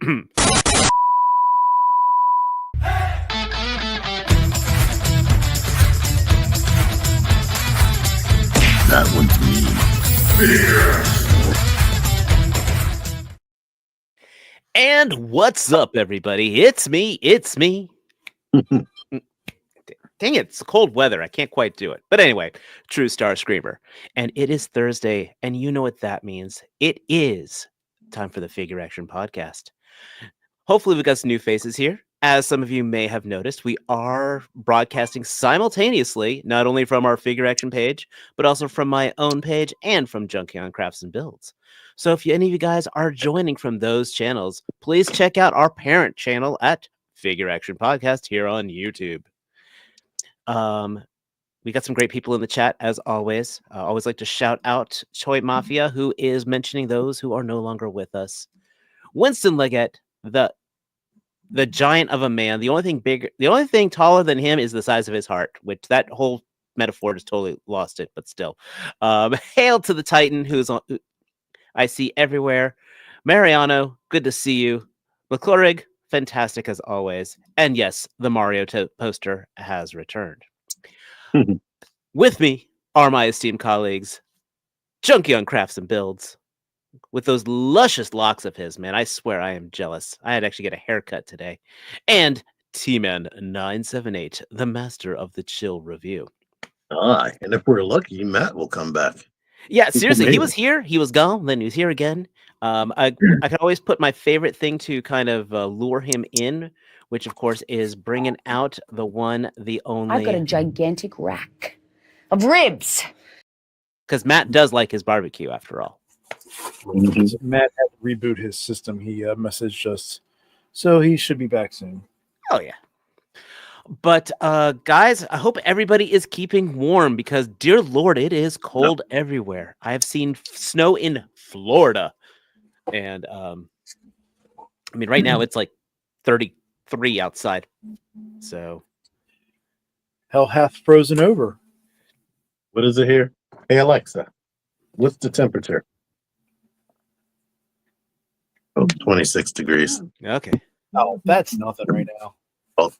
That one's me. And what's up, everybody? It's me. Dang it, it's cold weather. I can't quite do it. But anyway, True Star Screamer. And it is Thursday, and you know what that means. It is time for the Figure Action Podcast. Hopefully, we've got some new faces here. As some of you may have noticed, we are broadcasting simultaneously, not only from our Figure Action page, but also from my own page and from Junkie on Crafts and Builds. So if any of you guys are joining from those channels, please check out our parent channel at Figure Action Podcast here on YouTube. We got some great people in the chat, as always. I always like to shout out Choi Mafia, who is mentioning those who are no longer with us. Winston Leggett, the giant of a man. The only thing taller than him is the size of his heart, which that whole metaphor just totally lost it, but still. Hail to the Titan, who's on, I see everywhere. Mariano, good to see you. McClurig, fantastic as always. And yes, the Mario poster has returned. With me are my esteemed colleagues, Junkie on Crafts and Builds, with those luscious locks of his, man. I swear I am jealous. I had to actually get a haircut today. And T-Man 978, the master of the chill review. And if we're lucky, Matt will come back. Yeah, seriously, he was here, he was gone, then he was here again. I can always put my favorite thing to kind of lure him in, which of course is bringing out the one, the only. I've got a gigantic rack of ribs. Because Matt does like his barbecue, after all. Matt had to reboot his system. He messaged us, so he should be back soon. Oh yeah. But guys, I hope everybody is keeping warm because, dear Lord, it is cold everywhere. I have seen snow in Florida, and I mean, right now it's like 33 outside. So hell hath frozen over. What is it here? Hey Alexa, what's the temperature? Oh, 26 degrees. Okay. Oh, that's nothing right now. Oh,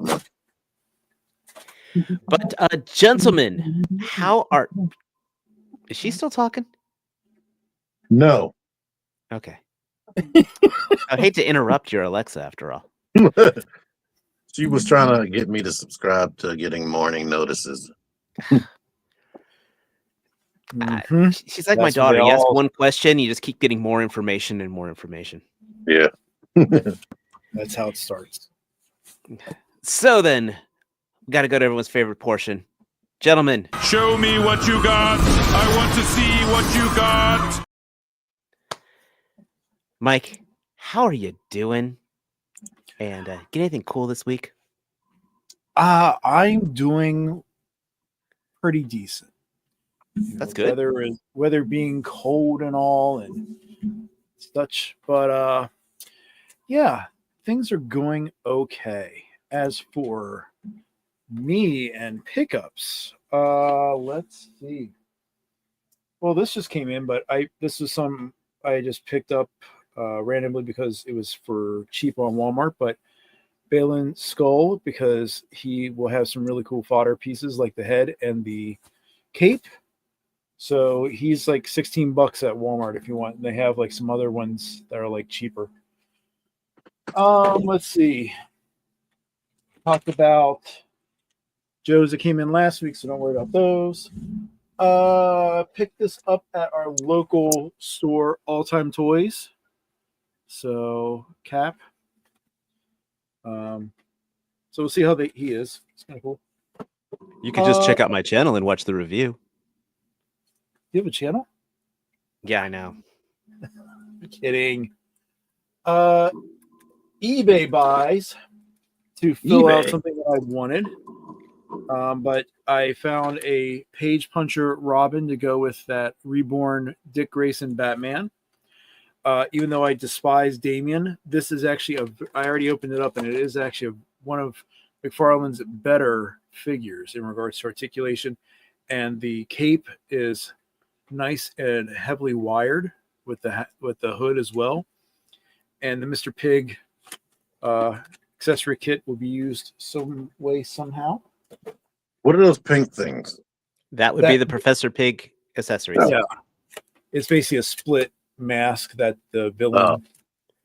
but gentlemen, is she still talking? No. Okay. I'd hate to interrupt your Alexa after all. She was trying to get me to subscribe to getting morning notices. She's like my daughter. You ask one question, you just keep getting more information and more information. Yeah. That's how it starts. So then, we got to go to everyone's favorite portion. Gentlemen. Show me what you got. I want to see what you got. Mike, how are you doing? And get anything cool this week? I'm doing pretty decent. That's good. Weather being cold and all and such, but yeah, things are going okay. As for me and pickups, let's see. Well, this just came in, but this was some I just picked up randomly because it was for cheap on Walmart. But Balin Skull, because he will have some really cool fodder pieces like the head and the cape. So he's like $16 at Walmart if you want. They have like some other ones that are like cheaper. Let's see. Talked about Joe's that came in last week, so don't worry about those. Picked this up at our local store, All Time Toys. So Cap. So we'll see how he is. It's kind of cool. You could just check out my channel and watch the review. You have a channel? Yeah, I know. I'm kidding. eBay buys to fill out something that I wanted. But I found a Page Puncher Robin to go with that reborn Dick Grayson Batman. Even though I despise Damian, this is actually I already opened it up, and it is actually one of McFarlane's better figures in regards to articulation. And the cape is nice and heavily wired with the hood as well. And the Mr. Pig accessory kit will be used some way, somehow. What are those pink things? That would be That- the Professor Pig accessories. Oh. Yeah. It's basically a split mask that the villain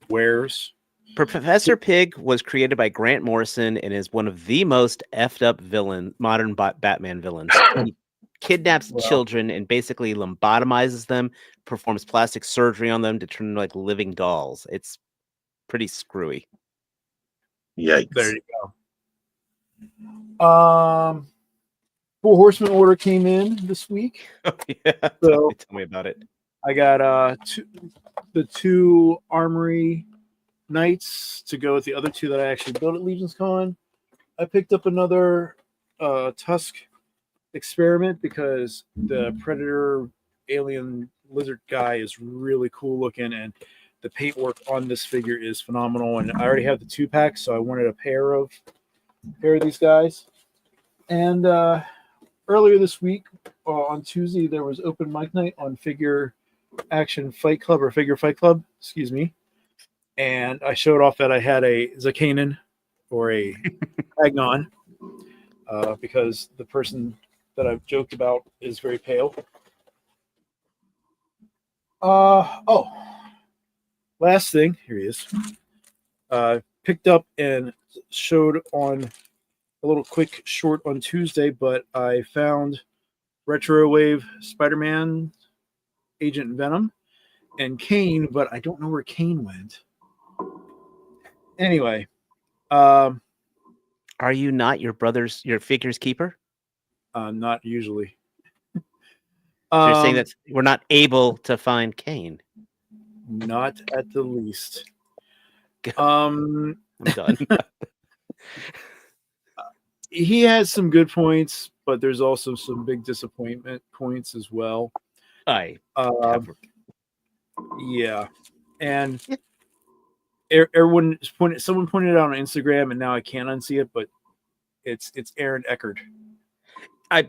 wears. Professor Pig was created by Grant Morrison and is one of the most effed up modern Batman villains. He kidnaps Well. children and basically lobotomizes them, performs plastic surgery on them to turn them like living dolls. It's pretty screwy. Yikes. There you go. Four Horsemen order came in this week. Yeah, So- tell me about it. I got the two Armory Knights to go with the other two that I actually built at Legion's Con. I picked up another Tusk Experiment because the Predator Alien Lizard guy is really cool looking, and the paintwork on this figure is phenomenal. And I already have the 2-pack, so I wanted a pair of these guys. And earlier this week, on Tuesday, there was open mic night on Figure Action Fight Club, or Figure Fight Club, excuse me. And I showed off that I had a Zakanin or a Agnon because the person that I've joked about is very pale. Last thing, here he is. Picked up and showed on a little quick short on Tuesday, but I found Retrowave Spider-Man, Agent Venom, and Kane, but I don't know where Kane went. Anyway, Are you not your figure's keeper? not usually. So you're saying that we're not able to find Kane? Not at the least. I'm done. He has some good points, but there's also some big disappointment points as well. Yeah, and everyone someone pointed it out on Instagram, and now I can't unsee it, but it's Aaron Eckert.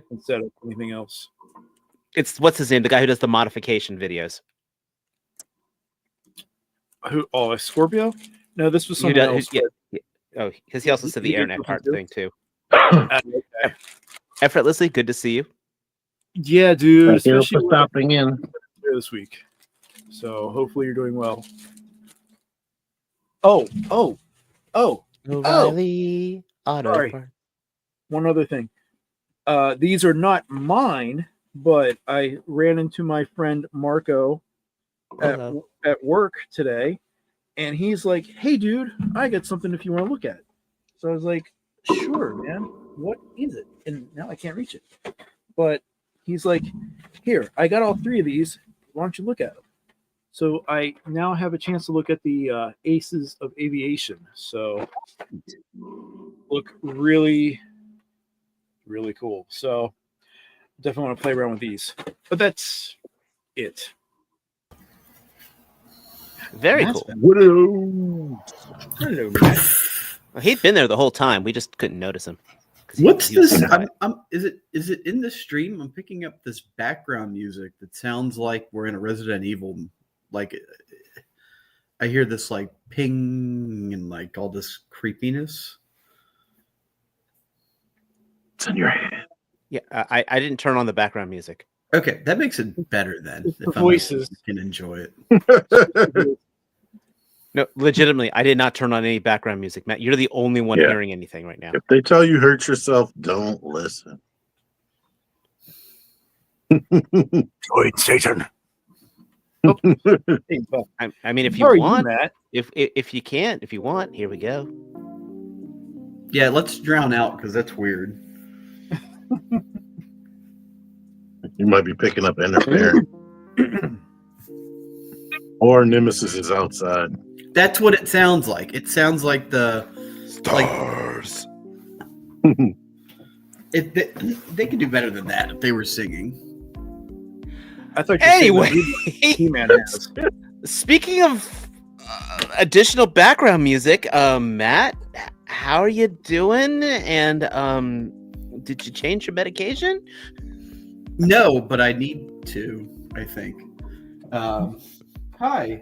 Instead of anything else. It's what's his name? The guy who does the modification videos. Who? Oh, a Scorpio? No, this was someone else. Oh, because he also said the Aaron Eckhart thing too. Okay. Effortlessly, good to see you. Yeah, dude. Thank you Especially for stopping in. this week. So hopefully you're doing well. Oh. O'Reilly Auto Sorry. Parts. One other thing. These are not mine, but I ran into my friend Marco at work today, and he's like, "Hey, dude, I got something if you want to look at it." So I was like, "Sure, man. What is it?" And now I can't reach it. But he's like, "Here, I got all three of these. Why don't you look at them?" So I now have a chance to look at the Aces of Aviation. So look really, really cool. So definitely want to play around with these. But that's it. Very That's cool. Hello, Matt. Well, he'd been there the whole time. We just couldn't notice him. What's he was this? so quiet. Is it in the stream? I'm picking up this background music that sounds like we're in a Resident Evil. Like I hear this like ping and like all this creepiness. It's in your head. Yeah, I didn't turn on the background music. Okay, that makes it better then. It's the If I voices. can enjoy it. No, legitimately, I did not turn on any background music. Matt, you're the only one Yeah. hearing anything right now. If they tell you hurt yourself, don't listen. Join Satan. Hey, Buck. I mean, if How are you want, Matt? if you can't, if you want, here we go. Yeah, let's drown out because that's weird. You might be picking up interference. Or Nemesis is outside. That's what it sounds like. It sounds like the Stars. they could do better than that if they were singing. I thought you said Anyway, He-Man has. speaking of additional background music, Matt, how are you doing? And did you change your medication? No, but I need to. I think. Hi.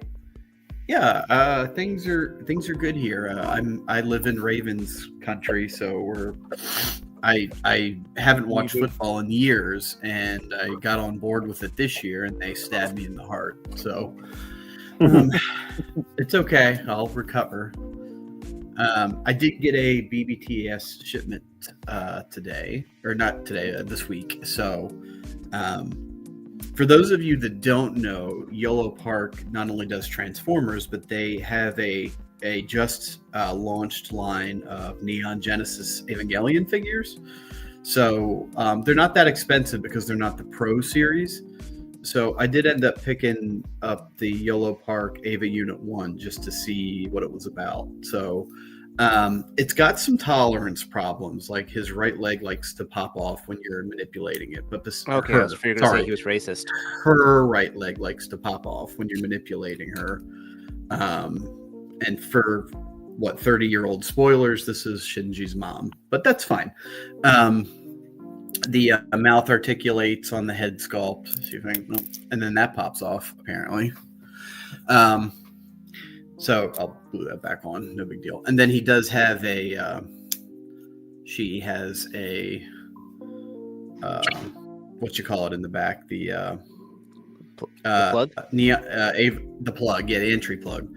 Yeah, things are good here. I live in Ravens country, so I haven't watched football in years, and I got on board with it this year, and they stabbed me in the heart. So it's okay. I'll recover. I did get a BBTS shipment today, or not today, this week. So for those of you that don't know, Yolo Park not only does Transformers, but they have a just launched line of Neon Genesis Evangelion figures. So they're not that expensive because they're not the Pro series. So I did end up picking up the Yolo Park Ava Unit 1 just to see what it was about. So it's got some tolerance problems, like his right leg likes to pop off when you're manipulating it. But this, Okay, I was afraid to say he was racist. Her right leg likes to pop off when you're manipulating her. And for 30-year-old spoilers, this is Shinji's mom, but that's fine. The mouth articulates on the head sculpt, see if I can, and then that pops off apparently. So I'll glue that back on, no big deal. And then he does have she has a what you call it in the back, the plug? The plug, yeah, the entry plug.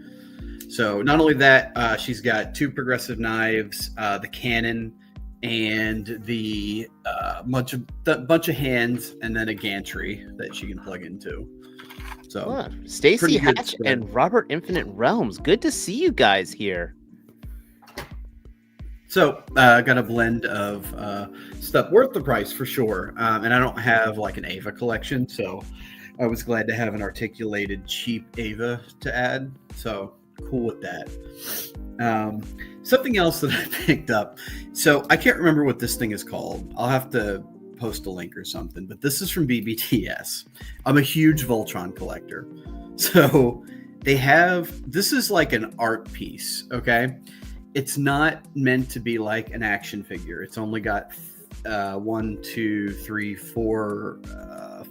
So not only that, she's got 2 progressive knives, the cannon, and the bunch of hands, and then a gantry that she can plug into. So Stacy Hatch and Robert Infinite Realms, good to see you guys here. So I got a blend of stuff worth the price for sure, and I don't have like an Ava collection, so I was glad to have an articulated cheap Ava to add. So cool with that. Something else that I picked up. So I can't remember what this thing is called. I'll have to post a link or something, but this is from BBTS. I'm a huge Voltron collector. So this is like an art piece, okay? It's not meant to be like an action figure. It's only got 1, 2, 3, 4,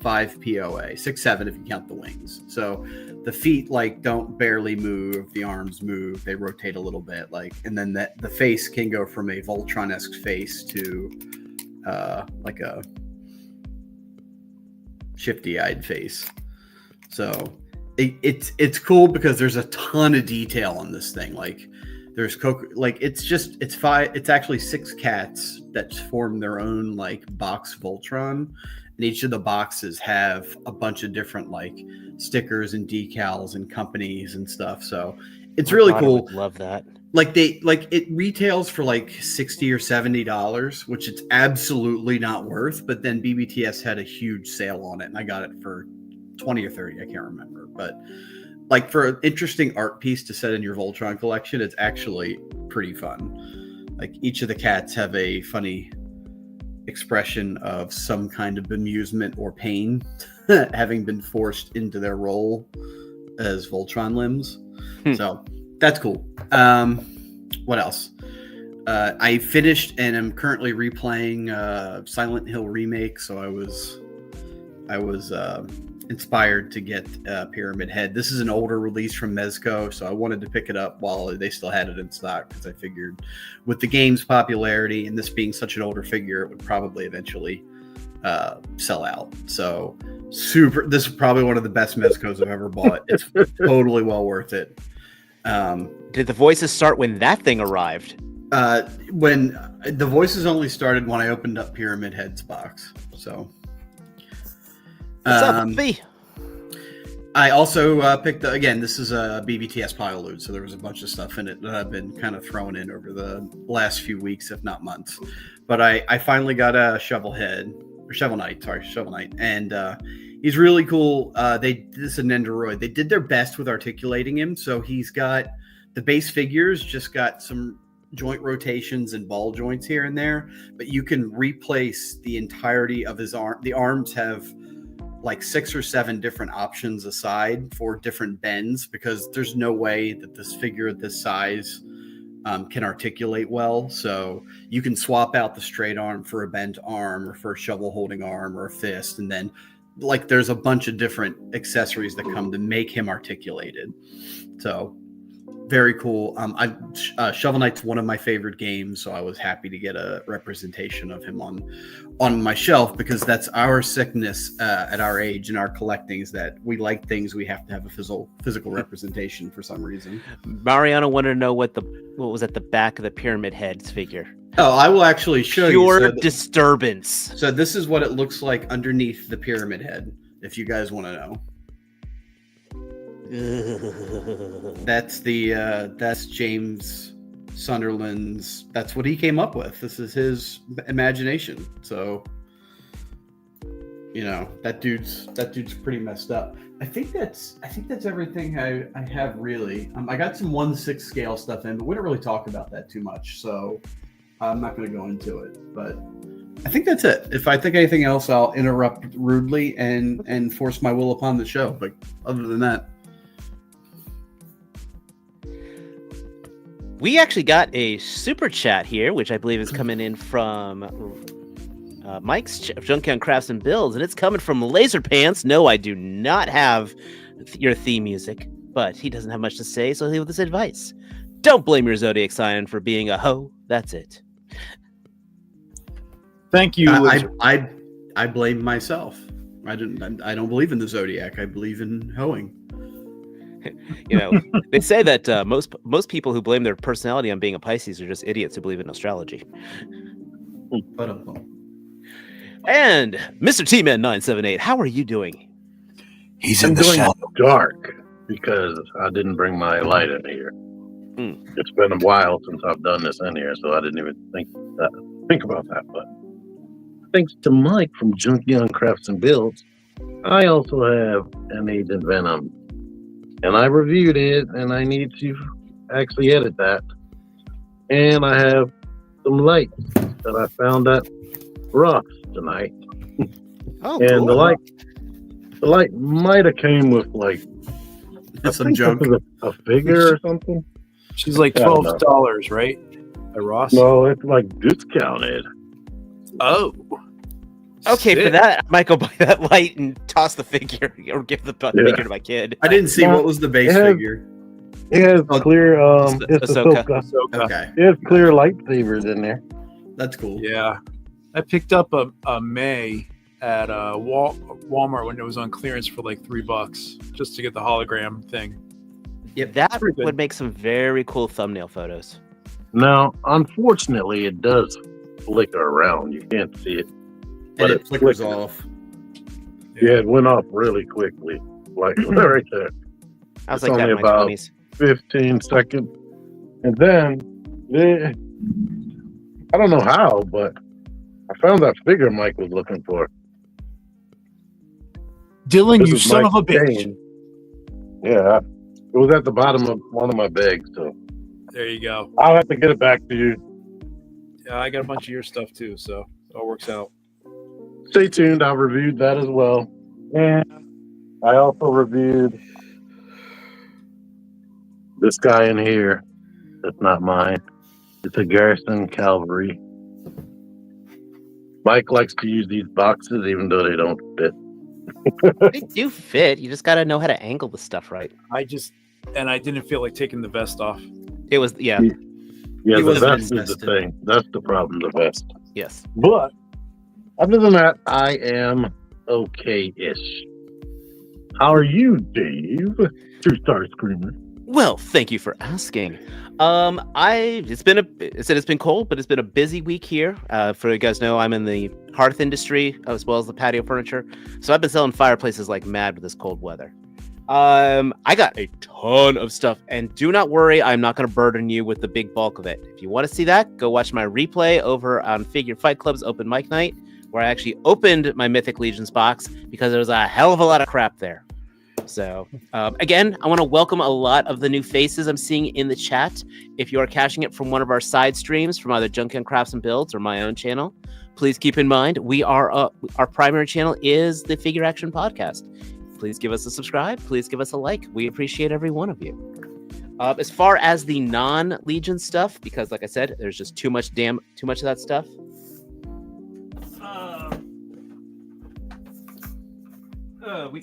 5 POA, 6, 7 if you count the wings. So the feet don't barely move, the arms move, they rotate a little bit, and then the face can go from a Voltron-esque face to like a shifty-eyed face. So it's cool because there's a ton of detail on this thing. There's it's actually 6 cats that form their own box Voltron, and each of the boxes have a bunch of different stickers and decals and companies and stuff. So it's really cool. I would love that. It retails for $60 or $70, which it's absolutely not worth. But then BBTS had a huge sale on it, and I got it for 20 or 30. I can't remember, but for an interesting art piece to set in your Voltron collection, it's actually pretty fun. Each of the cats have a funny expression of some kind of bemusement or pain, having been forced into their role as Voltron limbs. So that's cool. What else? I finished and am currently replaying Silent Hill Remake. So I was inspired to get Pyramid Head. This is an older release from Mezco, so I wanted to pick it up while they still had it in stock, because I figured with the game's popularity and this being such an older figure, it would probably eventually sell out. So this is probably one of the best Mezcos I've ever bought. It's totally well worth it. Did the voices start when that thing arrived? When the voices only started when I opened up Pyramid Head's box. So what's up, V? I also picked again, this is a BBTS pile loot, so there was a bunch of stuff in it that I've been kind of throwing in over the last few weeks, if not months. But I finally got a Shovel Knight, and he's really cool. This is an Nendoroid. They did their best with articulating him, so he's got the base figures, just got some joint rotations and ball joints here and there, but you can replace the entirety of his arm. The arms have 6 or 7 different options aside for different bends, because there's no way that this figure at this size can articulate well. So you can swap out the straight arm for a bent arm, or for a shovel holding arm, or a fist, and then like there's a bunch of different accessories that come to make him articulated. So very cool. Shovel Knight's one of my favorite games, so I was happy to get a representation of him on my shelf, because that's our sickness at our age and our collecting, is that we like things we have to have a physical representation for some reason. Mariano wanted to know what was at the back of the Pyramid Head's figure. Oh, I will actually show Pure you. disturbance. So this is what it looks like underneath the Pyramid Head, if you guys want to know. That's James Sunderland's. That's what he came up with. This is his imagination. So, that dude's pretty messed up. I think that's everything I have really. I got some 1/6 scale stuff in, but we don't really talk about that too much. So I'm not going to go into it. But I think that's it. If I think anything else, I'll interrupt rudely and force my will upon the show. But other than that. We actually got a super chat here, which I believe is coming in from Mike's Junkyard Crafts and Builds, and it's coming from Laser Pants. No, I do not have your theme music, but he doesn't have much to say, so he'll leave with this advice. Don't blame your zodiac sign for being a hoe. That's it. Thank you. I blame myself. I don't believe in the zodiac. I believe in hoeing. They say that most people who blame their personality on being a Pisces are just idiots who believe in astrology. And Mr. T-Man 978, how are you doing? He's I'm doing dark because I didn't bring my light in here. It's been a while since I've done this in here, so I didn't even think about that. But thanks to Mike from Junkyard Crafts and Builds, I also have an Agent Venom. And I reviewed it, and I need to actually edit that. And I have some lights that I found at Ross tonight. Oh, and cool. the light might have came with like some junk, a figure or something. She's like $12, right? At Ross. No, it's like discounted. Oh. Okay, for that, I might go buy that light and toss the figure, or give the figure to my kid. I didn't see what was the base figure. It has clear. It's Ahsoka. Ahsoka. Okay, it has clear lightsabers in there. that's cool. Yeah. I picked up a May at Walmart when it was on clearance for like $3 just to get the hologram thing. Yep, that Pretty good. would make some very cool thumbnail photos. Now, unfortunately, it does flicker around. You can't see it. And it flickers flickered. off. Yeah, it went off really quickly. Like right there. I was It's like that only in my about 20s. 15 seconds. And then, I don't know how, but I found that figure Mike was looking for. Dylan, This you is son of a Mike's bitch. chain. Yeah, it was at the bottom of one of my bags, so There you go. I'll have to get it back to you. Yeah, I got a bunch of your stuff too, so it all works out. Stay tuned. I reviewed that as well. And I also reviewed this guy in here. That's not mine. It's a Garrison Cavalry. Mike likes to use these boxes even though they don't fit. They do fit. You just got to know how to angle the stuff right. I didn't feel like taking the vest off. It was, yeah, Yeah, He the wasn't vest is the invested. thing. That's the problem, the vest. yes. But other than that, I am okay-ish. How are you, Dave? Two-star screamer. Well, thank you for asking. It's been cold, but it's been a busy week here. For you guys know, I'm in the hearth industry as well as the patio furniture. So I've been selling fireplaces like mad with this cold weather. I got a ton of stuff, and do not worry, I'm not going to burden you with the big bulk of it. If you want to see that, go watch my replay over on Figure Fight Club's Open Mic Night, where I actually opened my Mythic Legions box because there was a hell of a lot of crap there. So, again, I want to welcome a lot of the new faces I'm seeing in the chat. If you are catching it from one of our side streams from either Junkyard Crafts and Builds or my own channel, please keep in mind we are our primary channel is the Figure Action Podcast. Please give us a subscribe. Please give us a like. We appreciate every one of you. As far as the non-Legion stuff, because like I said, there's just too much of that stuff.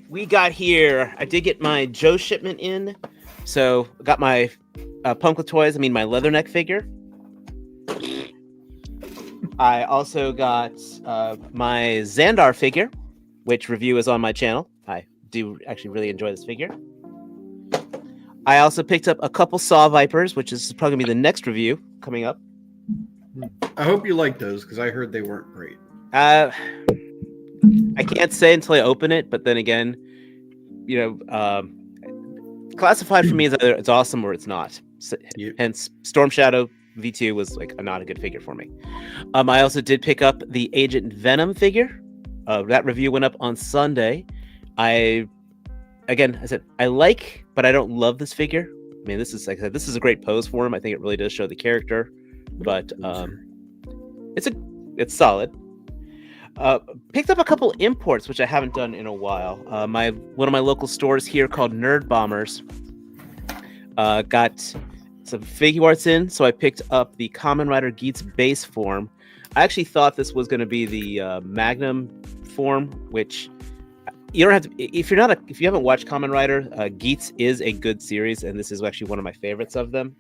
We got here. I did get my Joe shipment in, so got my Punk with Toys. I mean, my Leatherneck figure. I also got my Xandar figure, which review is on my channel. I do actually really enjoy this figure. I also picked up a couple Saw Vipers, which is probably gonna be the next review coming up. I hope you like those because I heard they weren't great. I can't say until I open it, but then again, classified for me is either it's awesome or it's not. So, hence, Storm Shadow V2 was like not a good figure for me. I also did pick up the Agent Venom figure. That review went up on Sunday. I said I like, but I don't love this figure. I mean, this is like I said, this is a great pose for him. I think it really does show the character, but it's solid. Picked up a couple imports, which I haven't done in a while. One of my local stores here called Nerd Bombers got some figure arts in, so I picked up the Kamen Rider Geats base form. I actually thought this was going to be the Magnum form, which you don't have to. If you haven't watched Kamen Rider, Geats is a good series, and this is actually one of my favorites of them.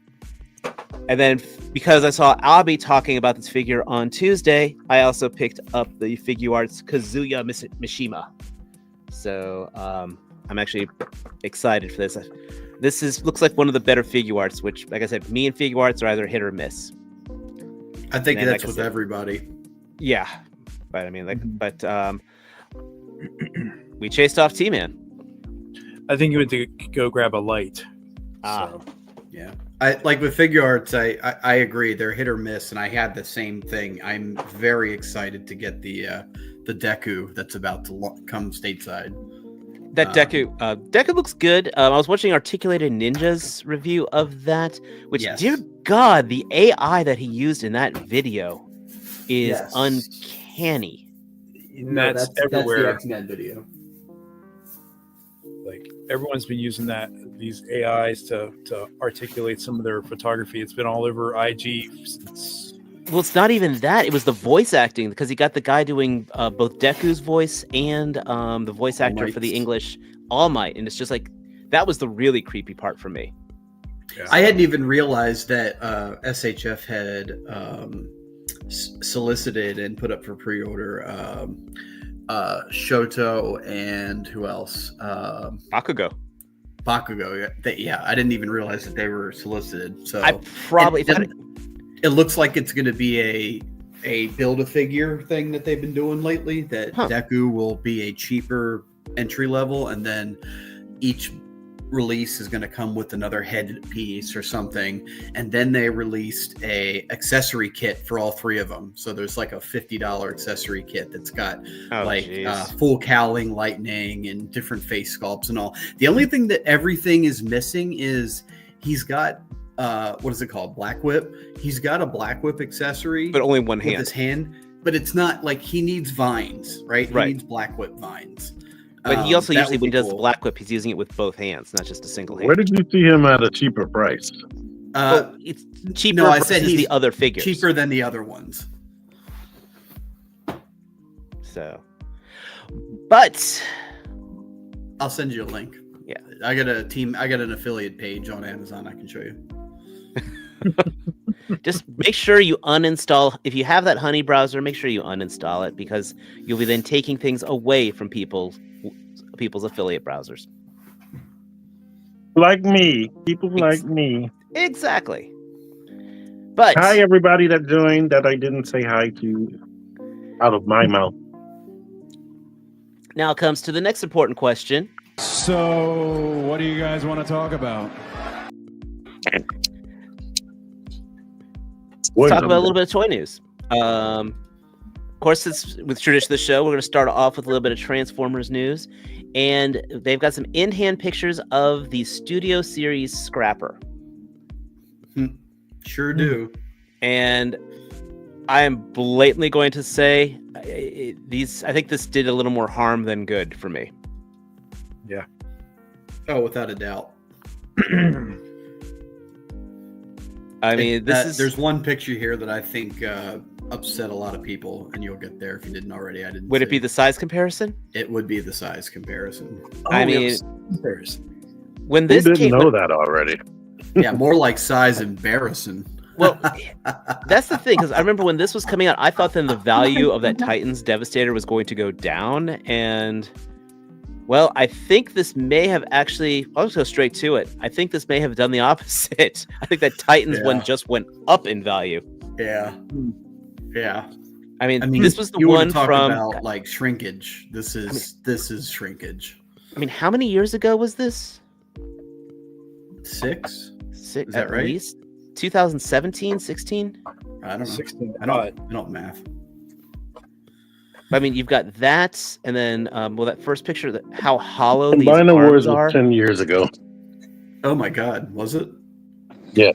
And then because I saw Abi talking about this figure on Tuesday, I also picked up the Figure Arts Kazuya Mishima. So I'm actually excited for this. This looks like one of the better figure arts, which, like I said, me and figure arts are either hit or miss. I think that's with everybody. Yeah, but I mean, we chased off T-Man. I think you went to go grab a light. So. Yeah. I like with figure arts, I agree. They're hit or miss, and I had the same thing. I'm very excited to get the Deku that's about to come stateside. That Deku looks good. I was watching Articulated Ninja's review of that, which, dear God, the AI that he used in that video is uncanny. That's everywhere. That's the X-Men video. Like everyone's been using these AIs to articulate some of their photography. It's been all over IG since. Well, it's not even that. It was the voice acting, because he got the guy doing both Deku's voice and the voice actor for the English All Might, and it's just like that was the really creepy part for me. Yeah. I hadn't even realized that SHF had solicited and put up for pre-order Shoto and who else? Bakugo. Yeah, I didn't even realize that they were solicited. So I probably it looks like it's going to be a build-a-figure thing that they've been doing lately, that Deku will be a cheaper entry level, and then each release is going to come with another headpiece or something, and then they released a accessory kit for all three of them. So there's like a $50 accessory kit that's got full cowling, lightning, and different face sculpts and all. The only thing that everything is missing is he's got what is it called? Black Whip. He's got a Black Whip accessory, but only one hand. With his hand, but it's not like he needs vines, right? He needs Black Whip vines. But he also usually, when he does the Black Whip, he's using it with both hands, not just a single hand. Where did you see him at a cheaper price? It's cheaper. No, I said he's the other figures. Cheaper than the other ones. So, but I'll send you a link. Yeah, I got an affiliate page on Amazon. I can show you. Just make sure you uninstall. If you have that Honey browser, make sure you uninstall it, because you'll be then taking things away from people's affiliate browsers. Like me. People like me. Exactly. But hi, everybody that joined that I didn't say hi to out of my mouth. Now comes to the next important question. So, what do you guys want to talk about? Talk about a little bit of toy news. Of course, with tradition of the show, we're going to start off with a little bit of Transformers news, and they've got some in-hand pictures of the Studio Series Scrapper. Sure do. And I am blatantly going to say I think this did a little more harm than good for me. Yeah. Oh, without a doubt. I mean, There's one picture here that I think upset a lot of people, and you'll get there if you didn't already. I didn't. Would it be the size comparison? It would be the size comparison. I we have mean, a comparison. when Who this didn't came, know that already? Yeah, more like size embarrassing. well, that's the thing, because I remember when this was coming out, I thought then the value of that Titans Devastator was going to go down, and well, I think this may have actually. I'll just go straight to it. I think this may have done the opposite. I think that Titans one just went up in value. Yeah. Yeah. I mean, this was the you one talk from about like shrinkage. This is shrinkage. I mean, how many years ago was this? 6? Is that at right? least 2017, 16. I don't know. 16. I don't math. I mean, you've got that, and then that first picture, how hollow these Combiner Wars arms are. was 10 years ago. Oh my God, was it? Yeah.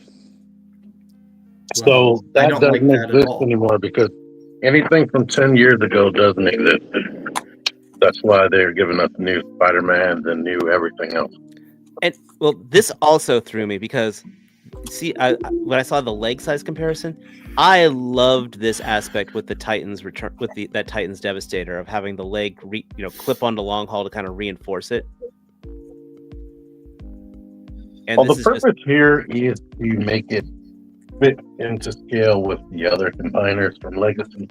Well, So that I don't like doesn't that at exist all. anymore because anything from 10 years ago doesn't exist. That's why they're giving us new Spider-Mans and new everything else. And well, this also threw me because, see, when I saw the leg size comparison, I loved this aspect with the Titans return with that Titans Devastator of having the leg clip onto long haul to kind of reinforce it. And Well, this the is purpose here is to make it fit into scale with the other combiners from Legacy.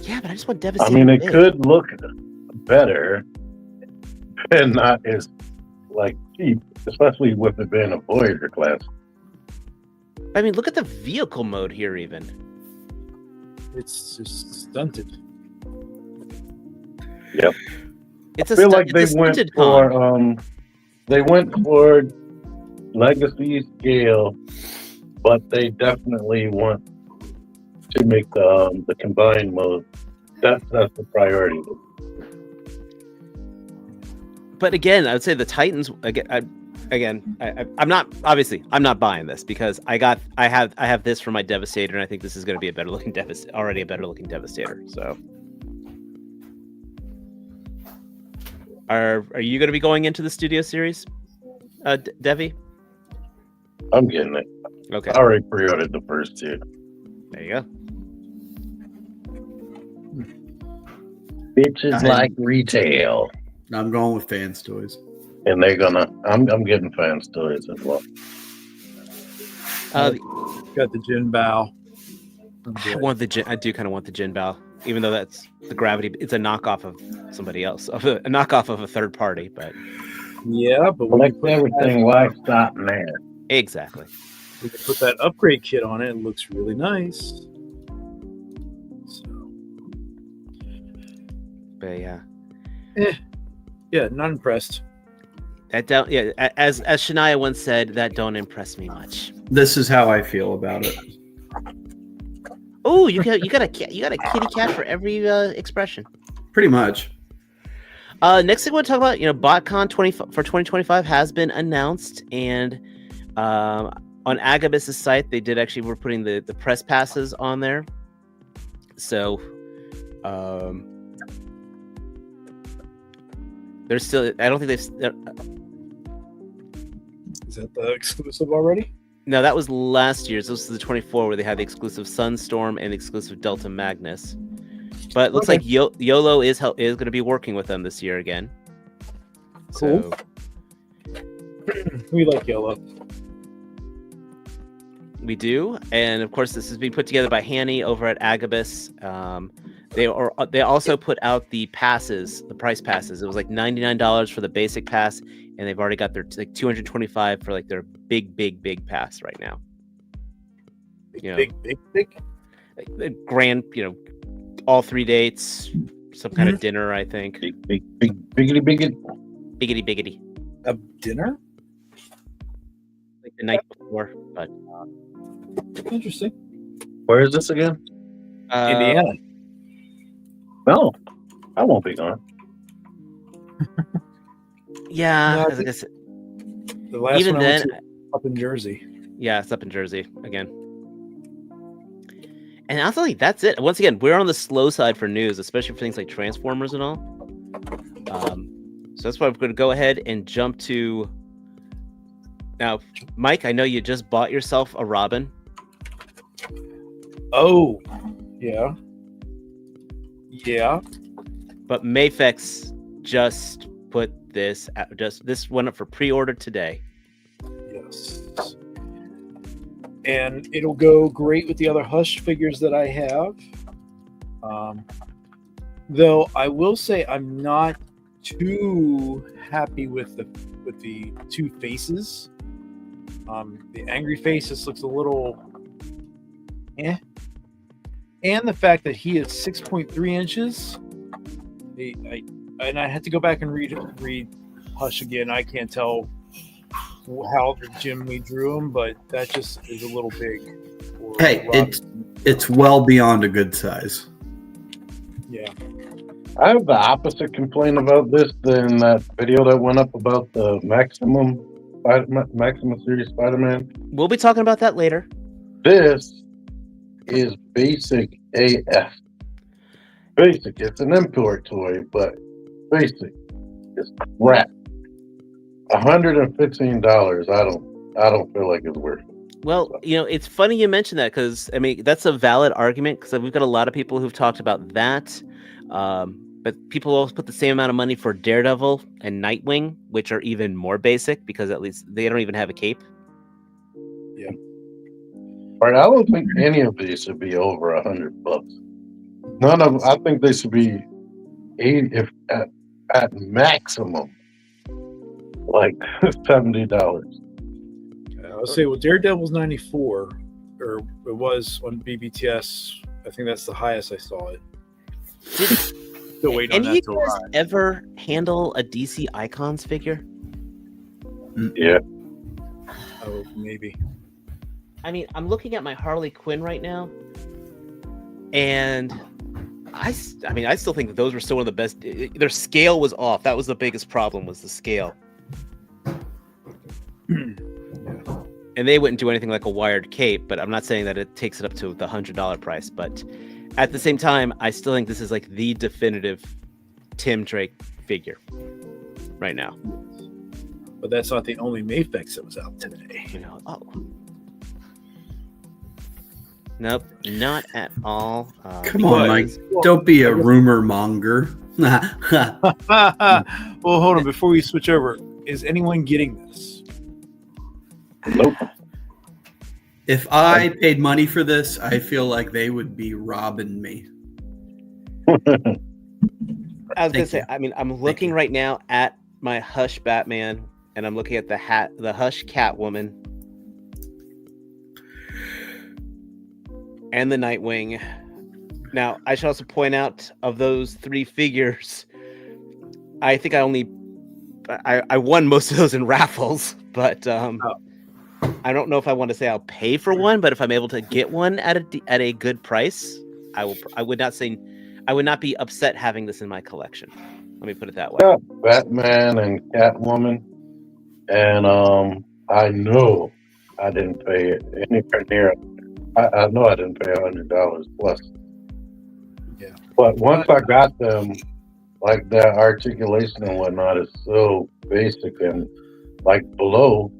yeah, but I just want I Devastator. mean, it big. could look better and not as cheap, especially with it being a Voyager class. I mean, look at the vehicle mode here, even. It's just stunted. Yep. It's I feel like it's a they went stunted for con. they went for Legacy scale, but they definitely want to make the combined mode. That's the priority. But again, I would say the Titans I'm not buying this because I have this for my Devastator, and I think this is going to be a better looking Devastator. So, are you going to be going into the Studio Series, Devi? I'm getting it. Okay, I already pre-ordered the first two. there you go. Bitches like retail, I'm going with Fans Toys. and they're gonna. I'm getting Fans Toys as well. Got the Jin Bao. I do kind of want the Jin Bao, even though that's the Gravity. It's a knockoff of somebody else, a knockoff of a third party. But Yeah, but when Collect everything. Why stop there? exactly. you put that upgrade kit on it, it looks really nice. So, But yeah. yeah, not impressed. That don't, yeah, as Shania once said, that don't impress me much. This is how I feel about it. Oh, you got a kitty cat for every expression. Pretty much. Next thing I want to talk about, BotCon for 2025 has been announced, and on Agabus's site, they did actually were putting the press passes on there. So, there's still. I don't think they've. Is that the exclusive already? No, that was last year's. This was the 24 where they had the exclusive Sunstorm and the exclusive Delta Magnus. But it looks like YOLO is going to be working with them this year again. Cool. So, We like YOLO. we do, and of course, this is being put together by Hanny over at Agabus. They also put out the passes, the price passes. It was like $99 for the basic pass, and they've already got their like $225 for like their big pass right now. Big. Like the grand, all 3 dates, some kind of dinner, I think. Biggity. Biggity. A dinner? Like the night before, but Interesting. Where is this again? Indiana. No, I won't be gone. Yeah, No, as I said, The last even one I went then, to up in Jersey. yeah, it's up in Jersey again. And I think that's it. Once again, we're on the slow side for news, especially for things like Transformers and all. So that's why I'm going to go ahead and jump to Now, Mike, I know you just bought yourself a Robin. Oh, yeah. Yeah. But Mafex just put this this went up for pre-order today. Yes. And it'll go great with the other Hush figures that I have. Though I will say I'm not too happy with the two faces. The angry face just looks a little and the fact that he is 6.3 inches. I had to go back and read Hush again. I can't tell how the Jim we drew him, but that just is a little big. Hey, it's well beyond a good size. Yeah. I have the opposite complaint about this than that video that went up about the Maximum Series Spider-Man. We'll be talking about that later. This is basic AF. Basic. It's an import toy, but basic. It's crap. $115. I don't feel like it's worth it. Well, it's funny you mention that because I mean that's a valid argument because we've got a lot of people who've talked about that. But people always put the same amount of money for Daredevil and Nightwing, which are even more basic because at least they don't even have a cape. Yeah. All right, I don't think any of these should be over $100. None of them. I think they should be $80, if at maximum, like $70. I'll say, well, Daredevil's 94, or it was on BBTS. I think that's the highest I saw it. Still waiting on Any that of to you guys arrive. ever handle a DC Icons figure? Yeah. Oh, maybe. I mean, I'm looking at my Harley Quinn right now, and I still think that those were still one of the best. Their scale was off. That was the biggest problem, was the scale. And they wouldn't do anything like a wired cape, but I'm not saying that it takes it up to the $100 price. But at the same time, I still think this is like the definitive Tim Drake figure right now. But that's not the only Mafex that was out today. Nope, not at all. Come on, Mike. Don't be a rumor monger. Well, hold on. Before we switch over, is anyone getting this? Nope. If I paid money for this, I feel like they would be robbing me. I was gonna say, I mean, I'm looking right now at my Hush Batman, and I'm looking at the Hush Catwoman, and the Nightwing. Now, I should also point out, of those three figures, I think I won most of those in raffles, but I don't know if I want to say I'll pay for one, but if I'm able to get one at a good price, I will. I would not be upset having this in my collection. Let me put it that way. Yeah, Batman and Catwoman, and I know I didn't pay anywhere near. I know I didn't pay $100 plus. Yeah. But once I got them, like that articulation and whatnot is so basic and like below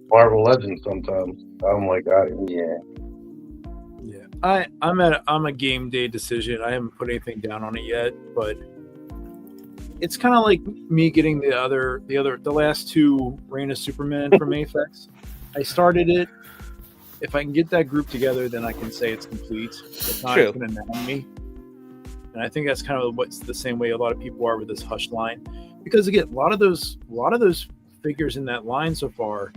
Marvel Legends sometimes. I'm like, yeah. Yeah. I'm a game day decision. I haven't put anything down on it yet, but it's kind of like me getting the last two Reign of Superman from Mafex. I started it. If I can get that group together, then I can say it's complete. If not, it's going to nag me. And I think that's kind of what's the same way a lot of people are with this Hush line, because again, a lot of those figures in that line so far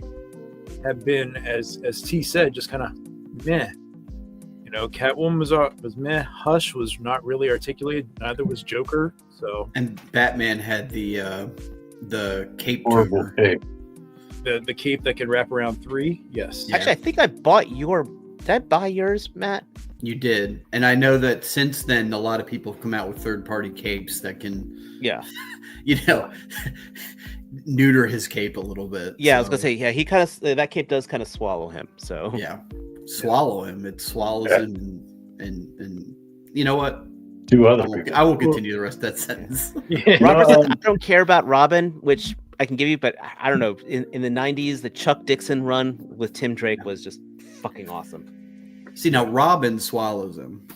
have been, as T said, just kind of meh. Catwoman was meh. Hush was not really articulated. Neither was Joker. So, and Batman had the cape. Horrible cape. The cape that can wrap around 3. Yes. Yeah. Actually, I think I bought your. Did I buy yours, Matt? You did, and I know that since then, a lot of people have come out with third-party capes that can, neuter his cape a little bit. Yeah, I was gonna say, he kind of that cape does kind of swallow him. So swallow him. It swallows him, and you know what? Two other people. I will continue the rest of that sentence. Robert says, I don't care about Robin, which I can give you, but I don't know. In the 90s, the Chuck Dixon run with Tim Drake was just fucking awesome. See, now Robin swallows him.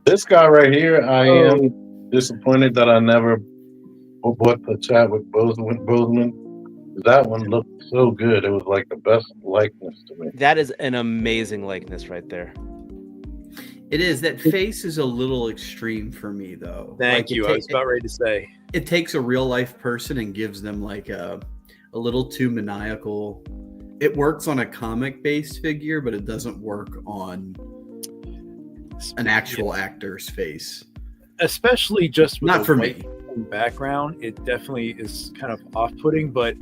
This guy right here, I am disappointed that I never bought the chat with Bozeman. That one looked so good. It was like the best likeness to me. That is an amazing likeness right there. It is. That face is a little extreme for me, though. Thank you. I was about ready to say. It takes a real life person and gives them like a little too maniacal. It works on a comic based figure, but it doesn't work on an actual actor's face. Especially just with not for me. Background, it definitely is kind of off-putting, but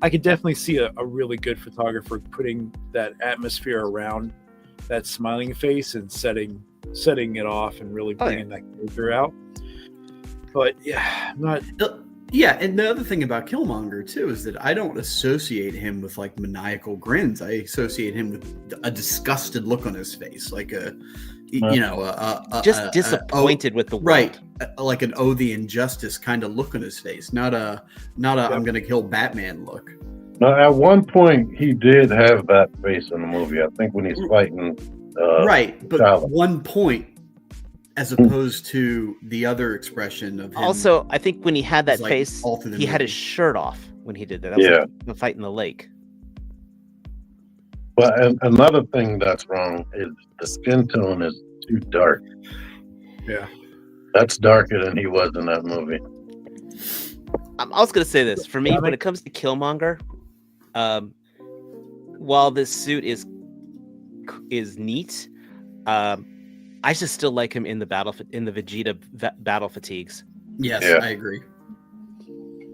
I could definitely see a really good photographer putting that atmosphere around that smiling face and setting it off and really bringing that character out. But yeah, not. Yeah, and the other thing about Killmonger too is that I don't associate him with like maniacal grins. I associate him with a disgusted look on his face, like just disappointed with the world. Right, like an "oh the injustice" kind of look on his face, not a I'm gonna kill Batman look. Now, at one point, he did have that face in the movie. I think when he's fighting. Right, but Charlotte. one point, as opposed to the other expression of him. Also, I think when he had that like face, all through the he had movie. his shirt off when he did that. That was like the fight in the lake. But another thing that's wrong is the skin tone is too dark. Yeah. That's darker than he was in that movie. I was going to say this. For me, when it comes to Killmonger, while this suit is neat, I just still like him in the Vegeta battle fatigues. Yes, I agree.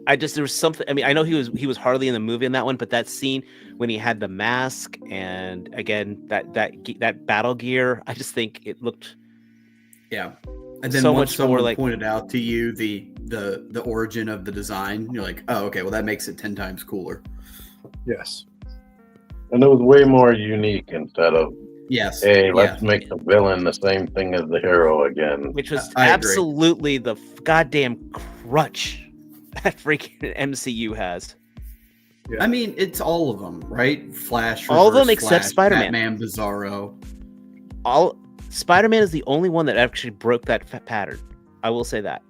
There was something. I mean, I know he was hardly in the movie in that one, but that scene when he had the mask and again that battle gear, I just think it looked. Yeah, and then so once much someone more like pointed out to you the origin of the design, you're like, oh, okay, well that makes it 10 times cooler. Yes, and it was way more unique instead of. Yes. Hey, let's make the villain the same thing as the hero again. Which was I absolutely the goddamn crutch that freaking MCU has. Yeah. I mean, it's all of them, right? Flash, all of them Flash, except Spider-Man. Batman, Bizarro. Spider-Man is the only one that actually broke that pattern. I will say that.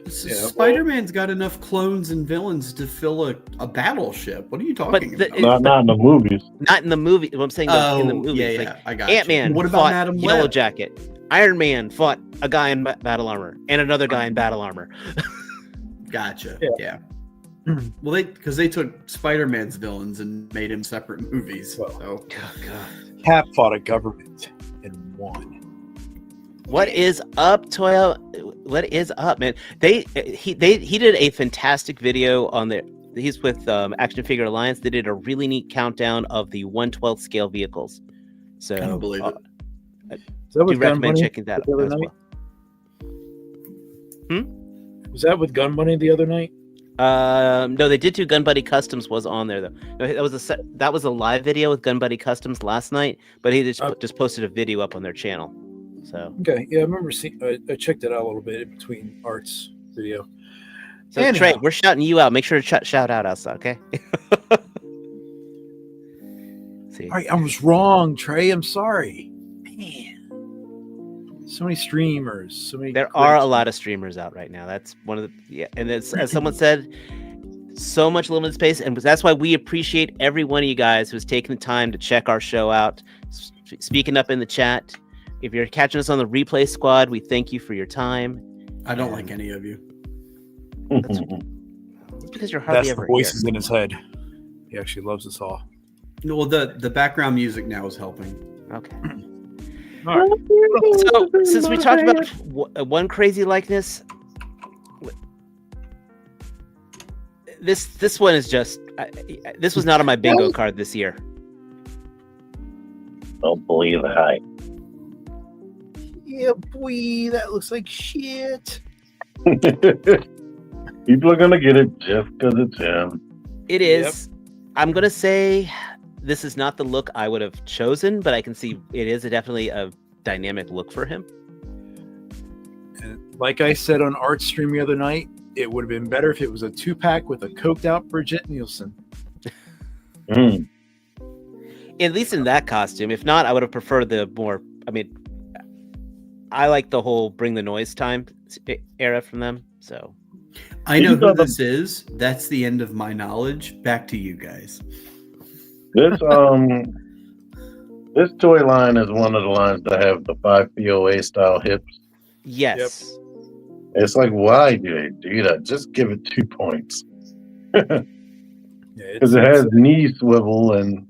Spider-Man's got enough clones and villains to fill a battleship. What are you talking about? Not in the movies. Not in the movie. I'm saying in the movies. Yeah, like I got Ant-Man you. What about fought Madam Yellow Web? Jacket. Iron Man fought a guy in battle armor and another guy in battle armor. Gotcha. Yeah. Well, because they took Spider-Man's villains and made him separate movies. Well, so. Oh, God. Cap fought a government and won. What is up, Toya? What is up, man? He did a fantastic video on there. He's with Action Figure Alliance. They did a really neat countdown of the 1/12 scale vehicles. So I don't believe it. Is that do recommend checking that out as night? well. Was that with Gun Bunny the other night? No, they did do Gun Buddy Customs was on there though. No, that was a live video with Gun Buddy Customs last night, but he just posted a video up on their channel. So okay, yeah, I remember seeing. I checked it out a little bit in between Art's video. So anyhow. Trey, we're shouting you out. Make sure to shout out us, okay? See. All right, I was wrong, Trey. I'm sorry. Man, so many streamers. So many. There are a lot of streamers out right now. That's one of the and it's, as someone said, so much limited space, and that's why we appreciate every one of you guys who's taking the time to check our show out, speaking up in the chat. If you're catching us on the replay squad, we thank you for your time. I don't like any of you. That's because you're hardly ever the voices in his head. He actually loves us all. Well, the background music now is helping. Okay. All right. So since we talked about one crazy likeness, this one is just this was not on my bingo card this year. Don't believe the hype. Yeah, boy, that looks like shit. People are gonna get it just because it's him. It is. Yep. I'm gonna say this is not the look I would have chosen, but I can see it is definitely a dynamic look for him. Like I said on Art Stream the other night, it would have been better if it was a 2-pack with a coked out Bridget Nielsen. Mm. At least in that costume. If not, I would have preferred the more. I mean, I like the whole bring the noise time era from them. So I know who this is. That's the end of my knowledge. Back to you guys. This this toy line is one of the lines that have the 5 POA style hips. yes, It's like, why do they do that? Just give it 2 points. Because it has knee swivel, and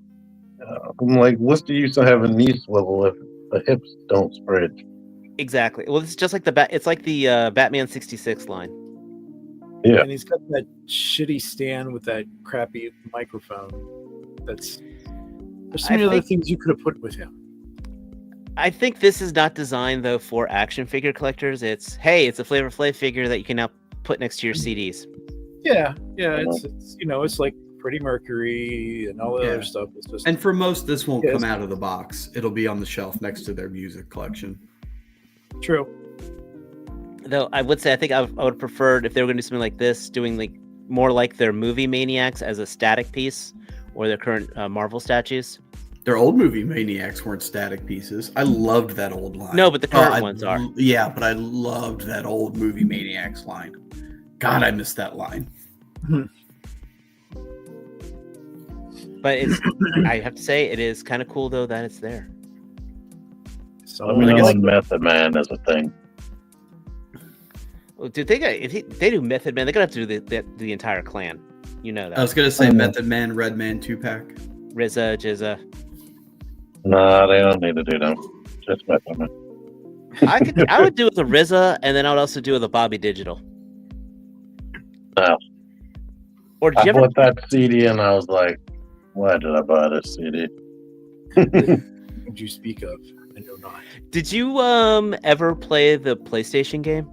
I'm like, what's the use of having knee swivel if the hips don't spread? exactly. Well, it's just like it's like the Batman 66 line. Yeah. And he's got that shitty stand with that crappy microphone. There's so many other things you could have put with him. I think this is not designed though for action figure collectors. It's a Flavor Flav figure that you can now put next to your CDs. Yeah. It's like Freddie Mercury and all the other stuff. It's just, and for most, this won't come out of the box. It'll be on the shelf next to their music collection. True. Though I would say I think I would have preferred if they were going to do something like this, doing like more like their movie Maniacs as a static piece, or their current Marvel statues. Their old movie Maniacs weren't static pieces. I loved that old line. No, but the current ones are. Yeah, but I loved that old movie Maniacs line. God, I missed that line. But I have to say, it is kind of cool though that it's there. So Let me know when Method Man is a thing. Well, dude, if they do Method Man, they're gonna have to do the entire clan. You know that. I was gonna say Method Man, Red Man 2-pack. RZA, Jizza. Nah, they don't need to do them. Just Method Man. I would do it with a RZA, and then I would also do it with a Bobby Digital. No. Or I bought that CD and I was like, why did I buy this CD? What you speak of? I know not. Did you ever play the PlayStation game?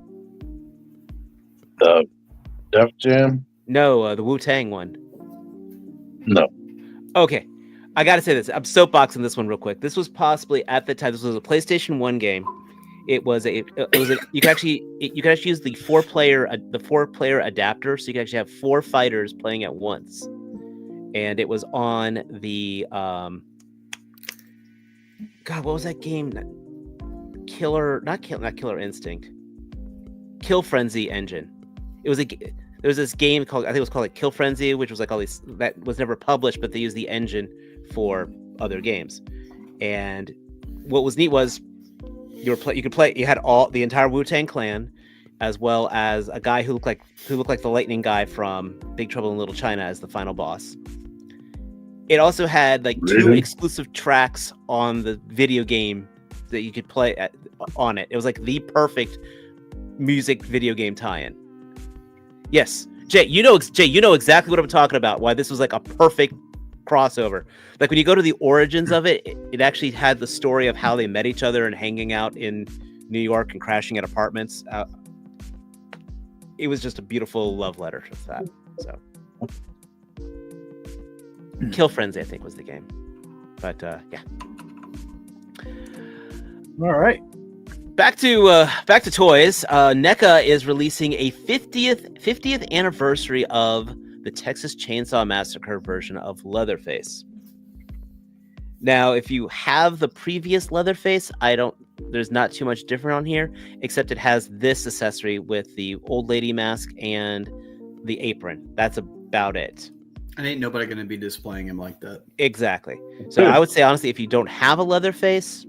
The Def Jam? No, the Wu-Tang one. No. Okay, I gotta say this. I'm soapboxing this one real quick. This was possibly at the time. This was a PlayStation 1 game. You could actually use the four player adapter, so you could actually have 4 fighters playing at once. And it was on the God, what was that game? Not Killer Instinct. Kill Frenzy engine. There was this game called, I think it was called like Kill Frenzy, which was like all these, that was never published, but they used the engine for other games. And what was neat was you had the entire Wu-Tang Clan, as well as a guy who looked like the lightning guy from Big Trouble in Little China as the final boss. It also had like 2 exclusive tracks on the video game that you could play on it. It was like the perfect music video game tie-in. Yes, Jay, you know exactly what I'm talking about. Why this was like a perfect crossover. Like when you go to the origins of it, it actually had the story of how they met each other and hanging out in New York and crashing at apartments. It was just a beautiful love letter to that. So, Kill Frenzy, I think, was the game. But yeah. All right. Back to toys. NECA is releasing a 50th anniversary of the Texas Chainsaw Massacre version of Leatherface. Now, if you have the previous Leatherface, there's not too much different on here, except it has this accessory with the old lady mask and the apron. That's about it. And ain't nobody gonna be displaying him like that. Exactly. So I would say, honestly, if you don't have a Leatherface,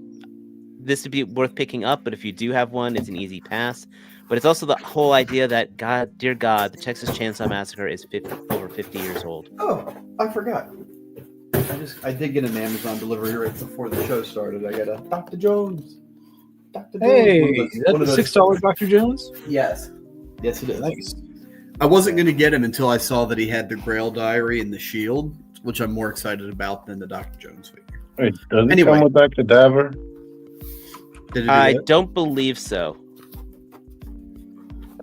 this would be worth picking up, but if you do have one, it's an easy pass. But it's also the whole idea that, dear God, the Texas Chainsaw Massacre is over 50 years old. Oh, I forgot. I did get an Amazon delivery right before the show started. I got a Dr. Jones. Hey, is that the $6 Dr. Jones? Yes. Yes, it is. Nice. I wasn't going to get him until I saw that he had the Grail Diary and the shield, which I'm more excited about than the Dr. Jones figure. Wait, does it come with Dr. Daver? I don't believe so.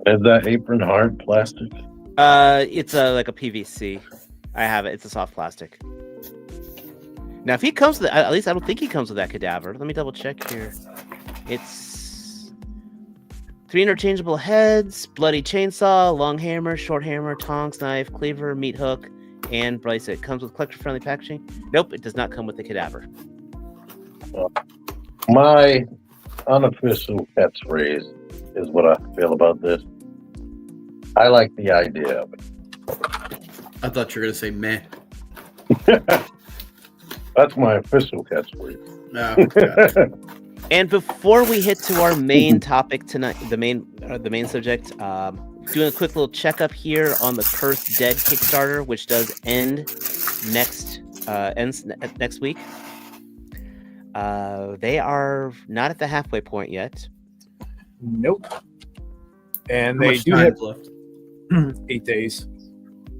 Is that apron hard plastic? It's like a PVC. I have it. It's a soft plastic. Now, if he comes with, at least I don't think he comes with that cadaver. Let me double check here. 3 interchangeable heads, bloody chainsaw, long hammer, short hammer, tongs, knife, cleaver, meat hook, and bracelet. Comes with collector-friendly packaging. Nope, it does not come with the cadaver. My unofficial catchphrase is what I feel about this. I like the idea of it. I thought you were going to say meh. That's my official catchphrase. No, gotcha. And before we hit to our main topic tonight, the main subject, doing a quick little checkup here on the Cursed Dead Kickstarter, which does ends next week. They are not at the halfway point yet. Nope. And How they much do time have is left? 8 days.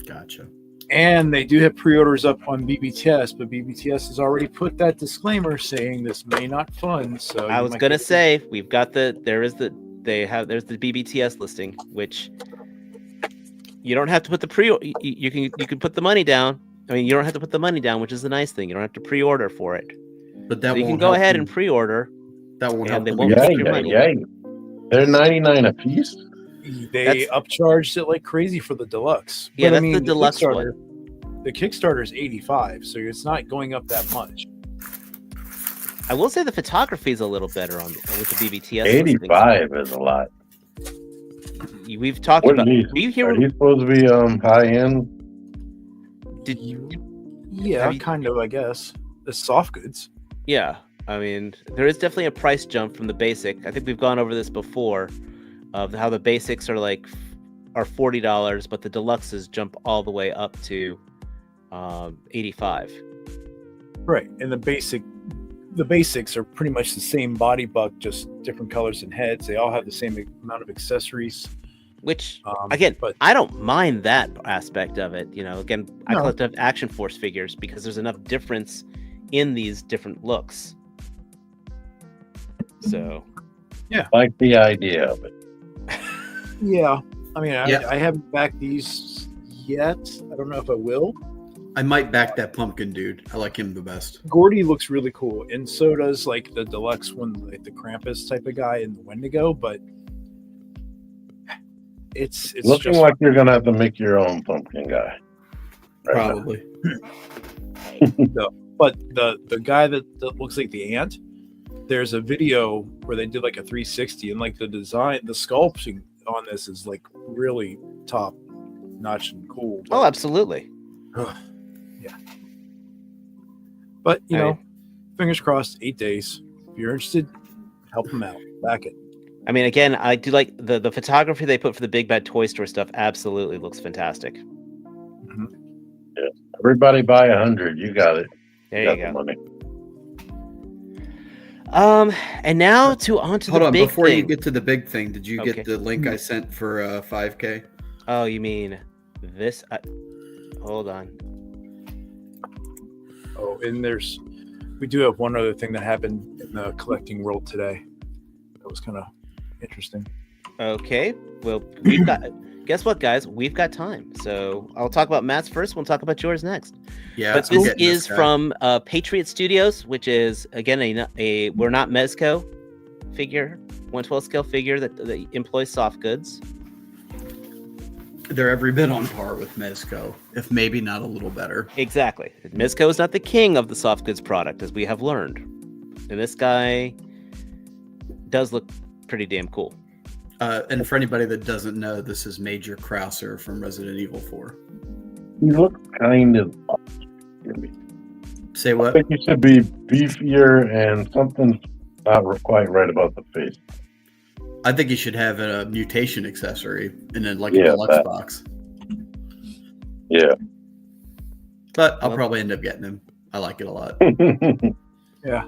Gotcha. And they do have pre-orders up on BBTS, but BBTS has already put that disclaimer saying this may not fund. So I was gonna say we've got there's the BBTS listing, which you don't have to put the you can put the money down. I mean, you don't have to put the money down, which is the nice thing. You don't have to pre-order for it. But that So you won't can go help ahead them. and pre-order. That won't and help they them. won't Yeah, take your money. They're 99 a piece. They upcharged it like crazy for the deluxe. Yeah, But, that's the deluxe one. The Kickstarter is 85, so it's not going up that much. I will say the photography is a little better with the BBTS. 85 is a lot. Listings. We've talked What about. are Do you hear? he supposed to be high end? Did you? Yeah, Have you- kind of, I guess. The soft goods. Yeah, I mean, there is definitely a price jump from the basic. I think we've gone over this before, of how the basics are $40, but the deluxes jump all the way up to 85. Right. And the basics are pretty much the same body buck, just different colors and heads. They all have the same amount of accessories. Which Um, again, but I don't mind that aspect of it. You know, again, I No. collect Action Force figures because there's enough difference in these different looks. So Like the idea of it. yeah, I mean, Yeah. I haven't backed these yet. I don't know if I will. I might back that pumpkin dude. I like him the best. Gordy looks really cool, and so does like the deluxe one, like the Krampus type of guy and the Wendigo. But it's Looking just like you're gonna have to make your own pumpkin guy. Right now. Probably. But the guy that looks like the ant, there's a video where they did like a 360, and like the design, the sculpting on this is like really top notch and cool. oh, absolutely. But you I- know, fingers crossed. 8 days. If you're interested, help them out. Back it. I mean, again, I do like the photography they put for the Big Bad Toy Store stuff. Absolutely looks fantastic. Everybody buy 100. You got it. There got you the go. money. And now onto Hold the on, big before thing. you get to the big thing, did you Okay. get the link I sent for 5K? Oh, you mean this? Hold on. Oh, and we do have one other thing that happened in the collecting world today. That was kind of interesting. Okay. Well, we've got. Guess what, guys? We've got time. So I'll talk about Matt's first. We'll talk about yours next. Yeah, But I'm this getting is guy. from Patriot Studios, which is again a We're Not Mezco figure, 1/12 scale figure that employs soft goods. They're every bit on par with Mezco, if maybe not a little better. Exactly. Mezco is not the king of the soft goods product, as we have learned. And this guy does look pretty damn cool. And for anybody that doesn't know, this is Major Krauser from Resident Evil 4. You look kind of. Say I what? think you should be beefier, and something's not quite right about the face. I think you should have a mutation accessory and then like Yeah, a deluxe that. box. Yeah. But I'll Well- probably end up getting him. I like it a lot. Yeah.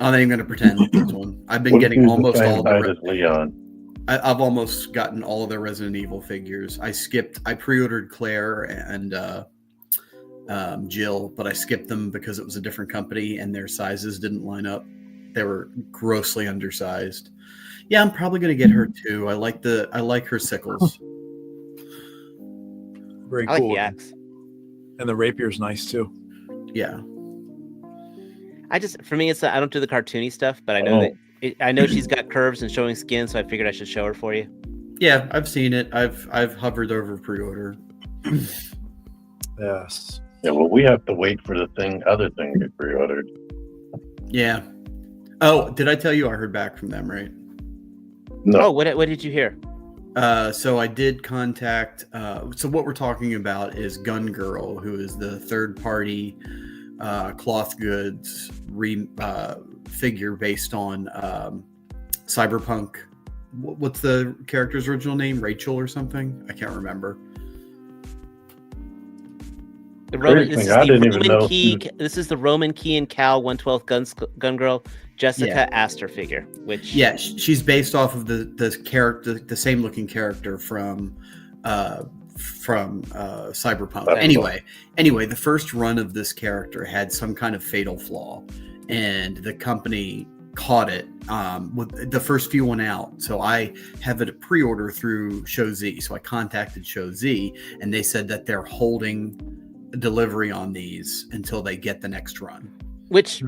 I'm not even going to pretend with this one. I've been What if getting he's the almost same all the. height as Leon. I've almost gotten all of the Resident Evil figures. I pre-ordered Claire and Jill, but I skipped them because it was a different company and their sizes didn't line up. They were grossly undersized. Yeah, I'm probably going to get her too. I like her sickles. Very I like cool. the axe. And the rapier's nice too. Yeah. For me, it's I don't do the cartoony stuff, but I know that I know she's got curves and showing skin, so I figured I should show her for you. Yeah, I've seen it. I've hovered over pre-order. Yes. Yeah, well, we have to wait for the other thing to get pre-ordered. Yeah. Oh, did I tell you I heard back from them, right? No. Oh, what did you hear? So I did contact. So what we're talking about is Gun Girl, who is the third-party cloth goods figure based on Cyberpunk. What's the character's original name? Rachel or something? I can't remember. This is the Roman Key and Cal 112th Gun Girl Jessica Astor figure. Which she's based off of the character, the same looking character from Cyberpunk. Anyway, the first run of this character had some kind of fatal flaw, and the company caught it with the first few went out. So I have it pre-order through Show Z. So I contacted Show Z, and they said that they're holding delivery on these until they get the next run. Which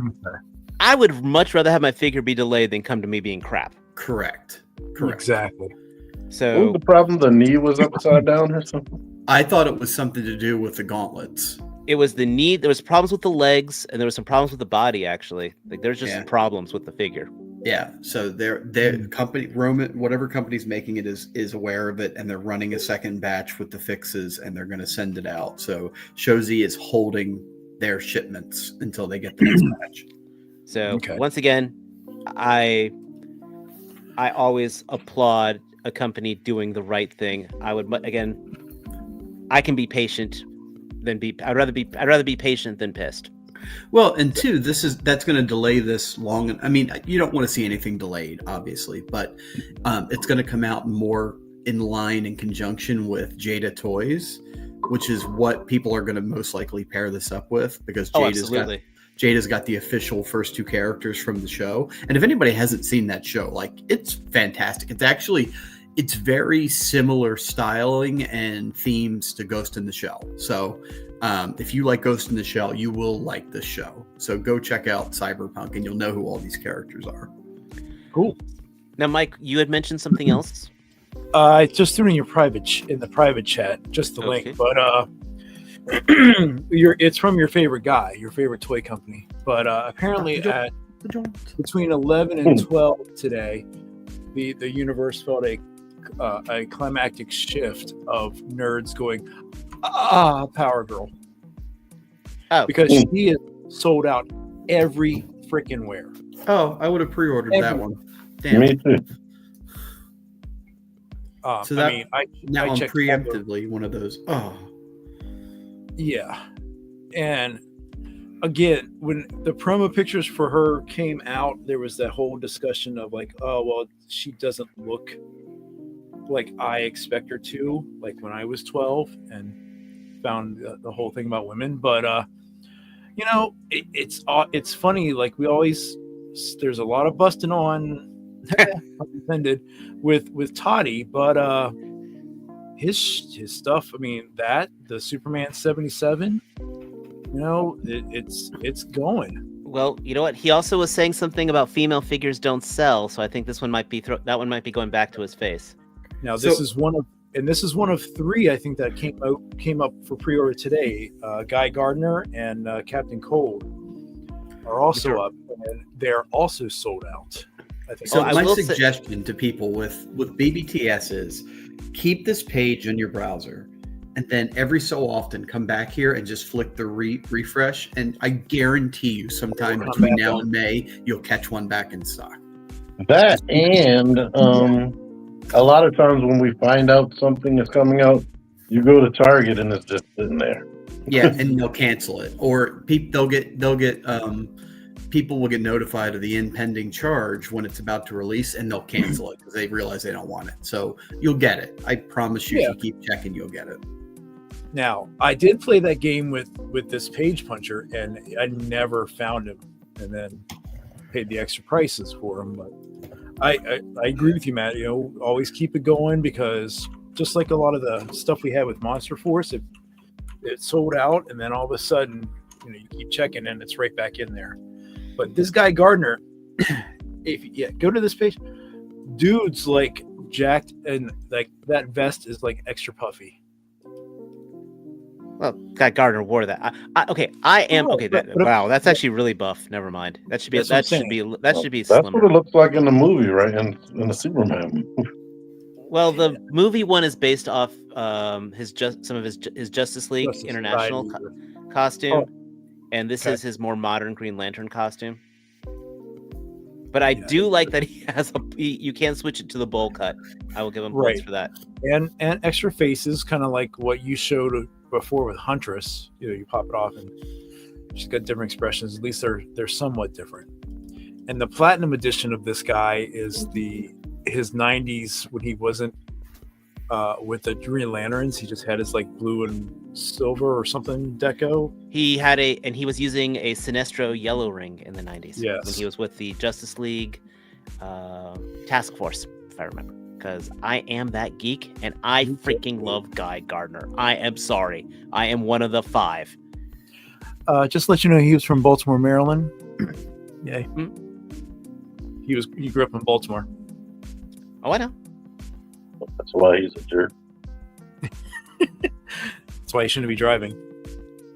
I would much rather have my figure be delayed than come to me being crap. Correct. Exactly. So what was the problem? The knee was upside down or something? I thought it was something to do with the gauntlets. It was the knee. There was problems with the legs, and there was some problems with the body. Actually, like there's just problems with the figure. Yeah. So their company, Roman, whatever company's making it is aware of it, and they're running a second batch with the fixes, and they're going to send it out. So Show Z is holding their shipments until they get the next batch. So once again, I always applaud a company doing the right thing. I can be patient I'd rather be patient than pissed. Well, and two, that's going to delay this long. I mean, you don't want to see anything delayed, obviously, but it's going to come out more in line in conjunction with Jada Toys, which is what people are going to most likely pair this up with, because Jada's got the official first two characters from the show. And if anybody hasn't seen that show, like, it's fantastic. It's very similar styling and themes to Ghost in the Shell. So if you like Ghost in the Shell, you will like this show. So go check out Cyberpunk and you'll know who all these characters are. Cool. Now, Mike, you had mentioned something else. I just threw in your in the private chat, just the link, but it's from your favorite guy, your favorite toy company. But apparently between 11 and 12 today, the universe felt a climactic shift of nerds going, Power Girl. Oh, because she is sold out every freaking where. Oh, I would have pre-ordered that one. Damn. Me too. So that, I'm preemptively one of those. Oh, yeah. And again, when the promo pictures for her came out, there was that whole discussion of like, oh, well, she doesn't look like I expect her to, like when I was 12 and found the whole thing about women. But it's funny, like there's a lot of busting on intended with Toddy, but his stuff, I mean, the Superman 77, it's going. Well, you know what? He also was saying something about female figures don't sell, so I think this one might be that one might be going back to his face. Now, this is one of three, I think, that came up for pre-order today. Guy Gardner and Captain Cold are also up, and they're also sold out. I think. So my suggestion to people with BBTS is keep this page in your browser, and then every so often come back here and just flick the refresh, and I guarantee you sometime between now and May, you'll catch one back in stock. That and a lot of times when we find out something is coming out, you go to Target and it's just sitting there. Yeah, and they'll cancel it, or people will get notified of the impending charge when it's about to release, and they'll cancel it because they realize they don't want it. So you'll get it. I promise you. If you keep checking, you'll get it. Now, I did play that game with this page puncher, and I never found him, and then paid the extra prices for him. But I agree with you, Matt. Always keep it going, because just like a lot of the stuff we had with Monster Force, it sold out, and then all of a sudden, you keep checking, and it's right back in there. But this guy Gardner, go to this page. Dude's like jacked, and like that vest is like extra puffy. Well, Guy Gardner wore that. I am okay. Wow, that's actually really buff. Never mind. That should be That's what I'm that should saying. be that should be That's slimmer. what it looks like in the movie, right? In the Superman movie. Well, the movie one is based off some of his Justice League Justice International Society. costume, and this okay. is his more modern Green Lantern costume. But I do like that he has you can switch it to the bowl cut. I will give him points for that. And extra faces, kind of like what you showed before with Huntress. You pop it off and she's got different expressions. At least they're somewhat different. And the platinum edition of this guy is his 90s when he wasn't with the Green Lanterns. He just had his like blue and silver or something deco. He was using a Sinestro yellow ring in the 90s. Yes. When he was with the Justice League Task Force, if I remember. Because I am that geek and I freaking love Guy Gardner. I am sorry. I am one of the 5. Just to let you know, he was from Baltimore, Maryland. Yeah. He grew up in Baltimore. Oh, I know. That's why he's a jerk. That's why he shouldn't be driving.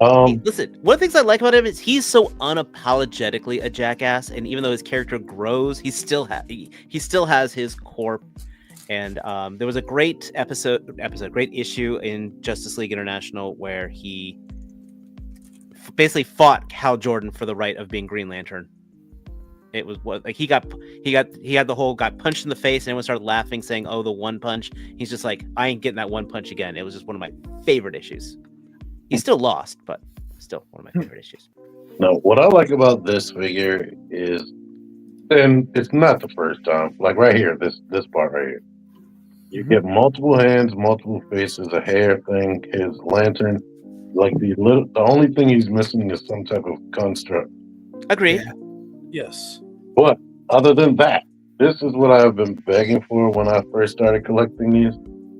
Hey, listen, one of the things I like about him is he's so unapologetically a jackass, and even though his character grows, he still has his core. And there was a great great issue in Justice League International where he basically fought Hal Jordan for the right of being Green Lantern. It was like he got punched in the face, and everyone started laughing, saying, "Oh, the one punch." He's just like, "I ain't getting that one punch again." It was just one of my favorite issues. He still lost, but still one of my favorite issues. No, what I like about this figure is, and it's not the first time. Like right here, this part right here, you get multiple hands, multiple faces, a hair thing, his lantern. Like the only thing he's missing is some type of construct. Agreed. Yeah. Yes. But other than that, this is what I've been begging for when I first started collecting these.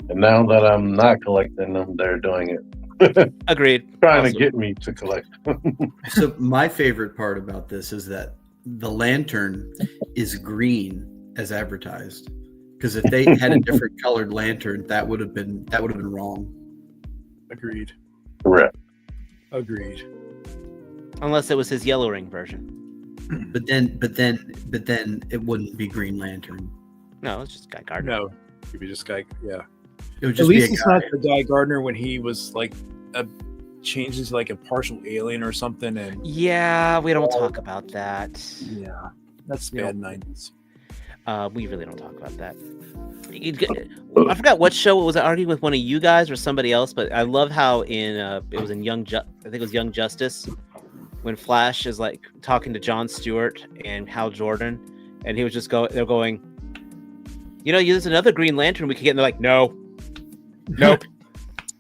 And now that I'm not collecting them, they're doing it. Agreed. Trying to get me to collect them. So my favorite part about this is that the lantern is green as advertised. Because if they had a different colored lantern, that would have been wrong. Agreed. Correct. Agreed. Unless it was his yellow ring version. But then it wouldn't be Green Lantern. No, it's just Guy Gardner. No, it'd be just Guy. Yeah. It would At just least be a it's guy. not the Guy Gardner when he was like changed into like a partial alien or something. And Yeah, we don't talk about that. yeah, that's bad 90s. We really don't talk about that. I forgot what show it was. I arguing with one of you guys or somebody else, but I love how it was in I think it was Young Justice, when Flash is like talking to Jon Stewart and Hal Jordan, and he was just they're going, there's another Green Lantern we could get, and they're like, nope.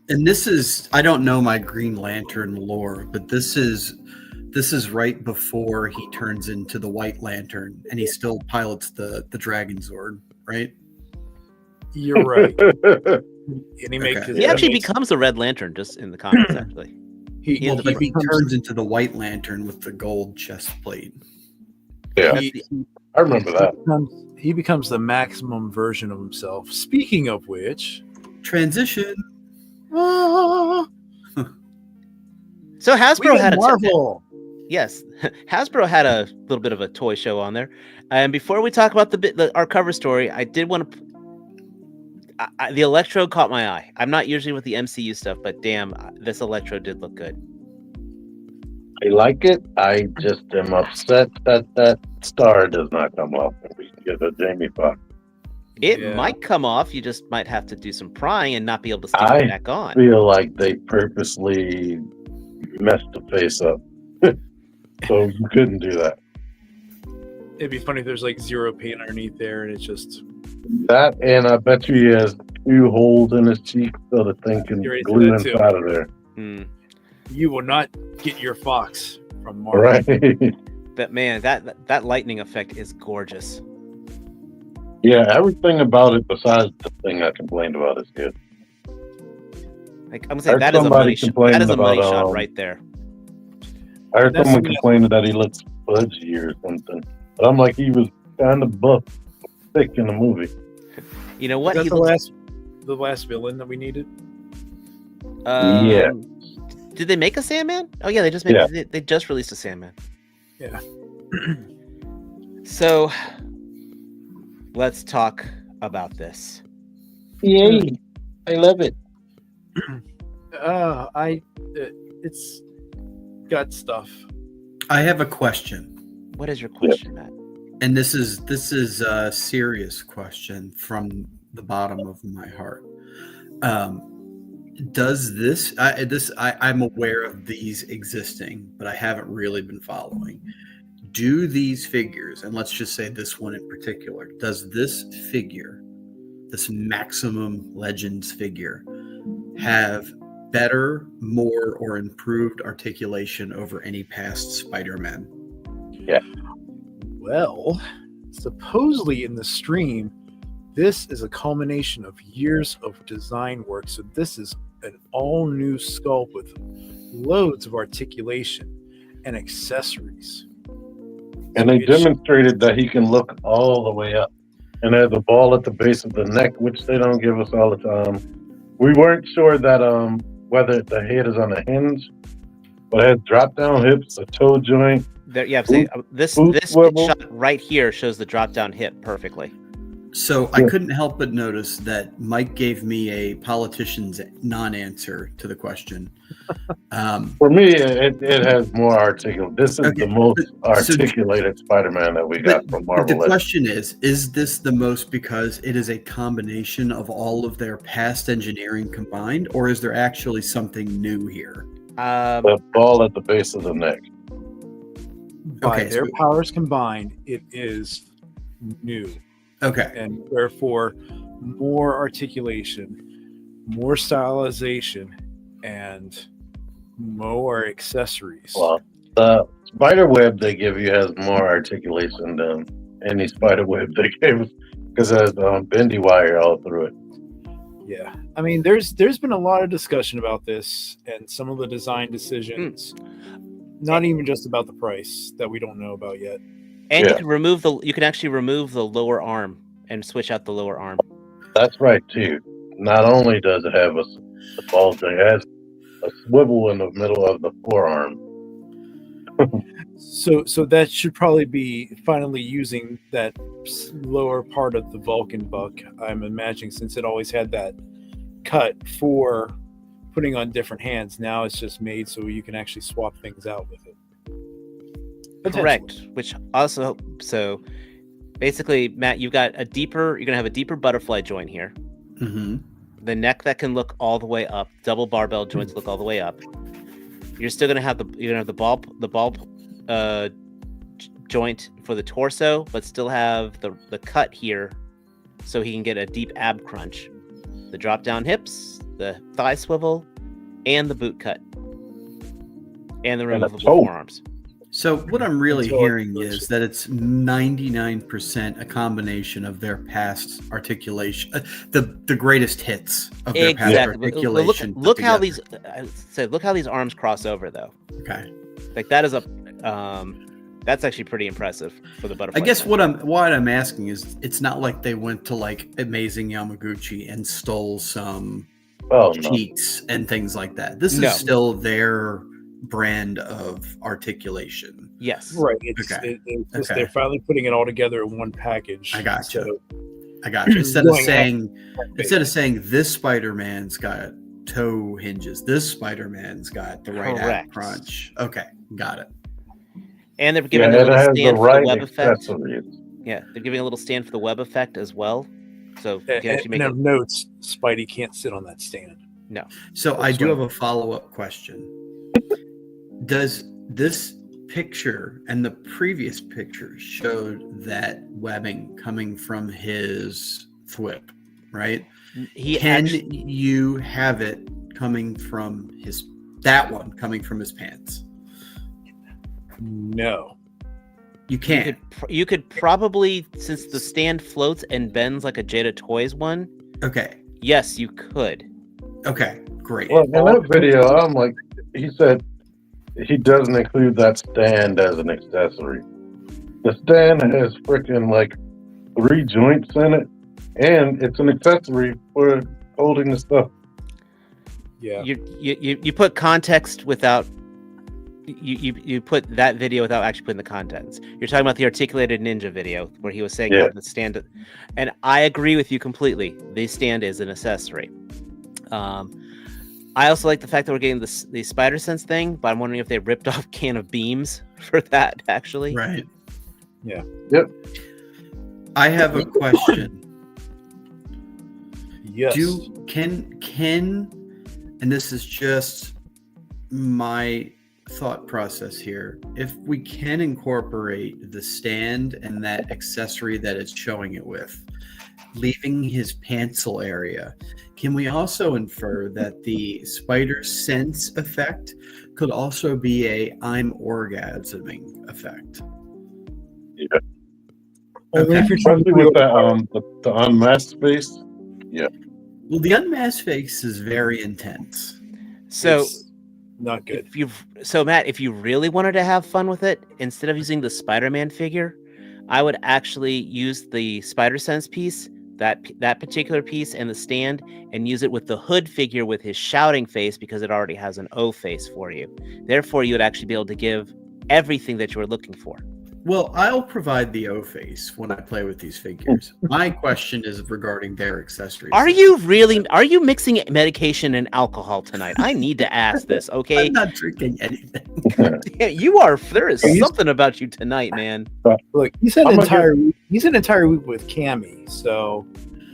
And this is, I don't know my Green Lantern lore, but this is right before he turns into the White Lantern, and he still pilots the Dragon Zord, right? You're right. And He actually becomes the Red Lantern just in the comics, actually. He turns into the White Lantern with the gold chest plate. Yeah, I remember that. He becomes the maximum version of himself. Speaking of which, transition. So Hasbro had Marvel. Yes, Hasbro had a little bit of a toy show on there. And before we talk about our cover story, I did want to. The Electro caught my eye. I'm not usually with the MCU stuff, but damn, this Electro did look good. I like it. I just am upset that star does not come off and we can get a Jamie Foxx. It might come off. You just might have to do some prying and not be able to stick it back on. I feel like they purposely messed the face up. So you couldn't do that. It'd be funny if there's like zero paint underneath there and it's just that, and I bet you he has 2 holes in his cheek so the thing can glue inside of there. You will not get your Fox from Marvel. Right. But man, that lightning effect is gorgeous. Yeah, everything about it besides the thing I complained about is good. Like I'm gonna say that is a money shot. That is a money shot right there. I heard someone complaining that he looks fudgy or something. But I'm like, he was kind of buff, thick in the movie. You know what? Is He that looks, the last villain that we needed? Yeah. Did they make a Sandman? Oh yeah, they just made. Yeah. They just released a Sandman. Yeah. So let's talk about this. Yay! I love it. It's got stuff. I have a question, What is your question, Matt? and this is a serious question from the bottom of my heart. Does I'm aware of these existing, but I haven't really been following. Do these figures, and let's just say this one in particular, does this figure, this Maximum Legends figure, have better, more, or improved articulation over any past Spider-Man? Well, supposedly in the stream, this is a culmination of years of design work. So this is an all-new sculpt with loads of articulation and accessories. And they demonstrated that he can look all the way up. And there's a ball at the base of the neck, which they don't give us all the time. We weren't sure that whether the head is on a hinge, but it has drop down hips, a toe joint. There, yeah, this swivel. shot right here shows the drop down hip perfectly. So I couldn't help but notice that Mike gave me a politician's non-answer to the question. For me, it has more articulate. This is the most articulated Spider-Man that we got from Marvel. But the question is this the most because it is a combination of all of their past engineering combined, or is there actually something new here? The ball at the base of the neck. By their powers combined, it is new. Okay. And therefore, more articulation, more stylization, and more accessories. Well, the spider web they give you has more articulation than any spider web they gave us because it has bendy wire all through it. Yeah, I mean, there's been a lot of discussion about this and some of the design decisions. Not even just about the price that we don't know about yet. And you can actually remove the lower arm and switch out the lower arm. That's right too. Not only does it have a ball thing, it has a swivel in the middle of the forearm. So that should probably be finally using that lower part of the Vulcan buck, I'm imagining, since it always had that cut for putting on different hands. Now it's just made so you can actually swap things out with it. Correct. Which also, so basically, Matt, you're gonna have a deeper butterfly joint here. Mm-hmm. The neck that can look all the way up, double barbell joints look all the way up. You're still gonna have the ball joint for the torso, but still have the cut here, so he can get a deep ab crunch. The drop down hips, the thigh swivel, and the boot cut, and the removable forearms. So what I'm really hearing is that it's 99% a combination of their past articulation, the greatest hits of their past articulation. Look how these arms cross over, though. Okay, like that is that's actually pretty impressive for the butterfly. I guess what I'm asking is, it's not like they went to like Amazing Yamaguchi and stole some cheats and things like that. This is still their brand of articulation. Yes, right. It's just they're finally putting it all together in one package. I got you. So, Instead of saying this Spider-Man's got toe hinges, this Spider-Man's got the right ab crunch. Okay, got it. And they're giving a little stand for the web effect. Yeah, they're giving a little stand for the web effect as well. So you can actually make notes. Spidey can't sit on that stand. No. So I do have a follow-up question. Does this picture and the previous picture showed that webbing coming from his thwip, right? Can you have it coming from his pants? No. You can't. You could probably, since the stand floats and bends like a Jada Toys one. Okay. Yes, you could. Okay, great. Well, in that video, I'm like, he said he doesn't include that stand as an accessory. The stand has freaking like 3 joints in it, and it's an accessory for holding the stuff. Yeah. You put context without you put that video without actually putting the contents. You're talking about the articulated ninja video where he was saying how the stand, and I agree with you completely. The stand is an accessory. I also like the fact that we're getting the spider sense thing, but I'm wondering if they ripped off Can of Beams for that actually. Right. Yeah. Yep. I have a question. Yes. Can and this is just my thought process here. If we can incorporate the stand and that accessory that it's showing it with, leaving his pantsel area, can we also infer that the spider sense effect could also be a I'm orgasming effect? Yeah. Only Okay. if you're trying to Especially with the unmasked face. Yeah. Well, the unmasked face is very intense. So It's not good. Matt, if you really wanted to have fun with it, instead of using the Spider-Man figure, I would actually use the Spider Sense piece, that particular piece, and the stand, and use it with the Hood figure with his shouting face because it already has an O face for you. Therefore, you would actually be able to give everything that you were looking for. Well, I'll provide the O face when I play with these figures. My question is regarding their accessories. Are you mixing medication and alcohol tonight? I need to ask this, okay? I'm not drinking anything. Yeah, you are. There is something about you tonight, man. Look, he's an entire week with Cammy, so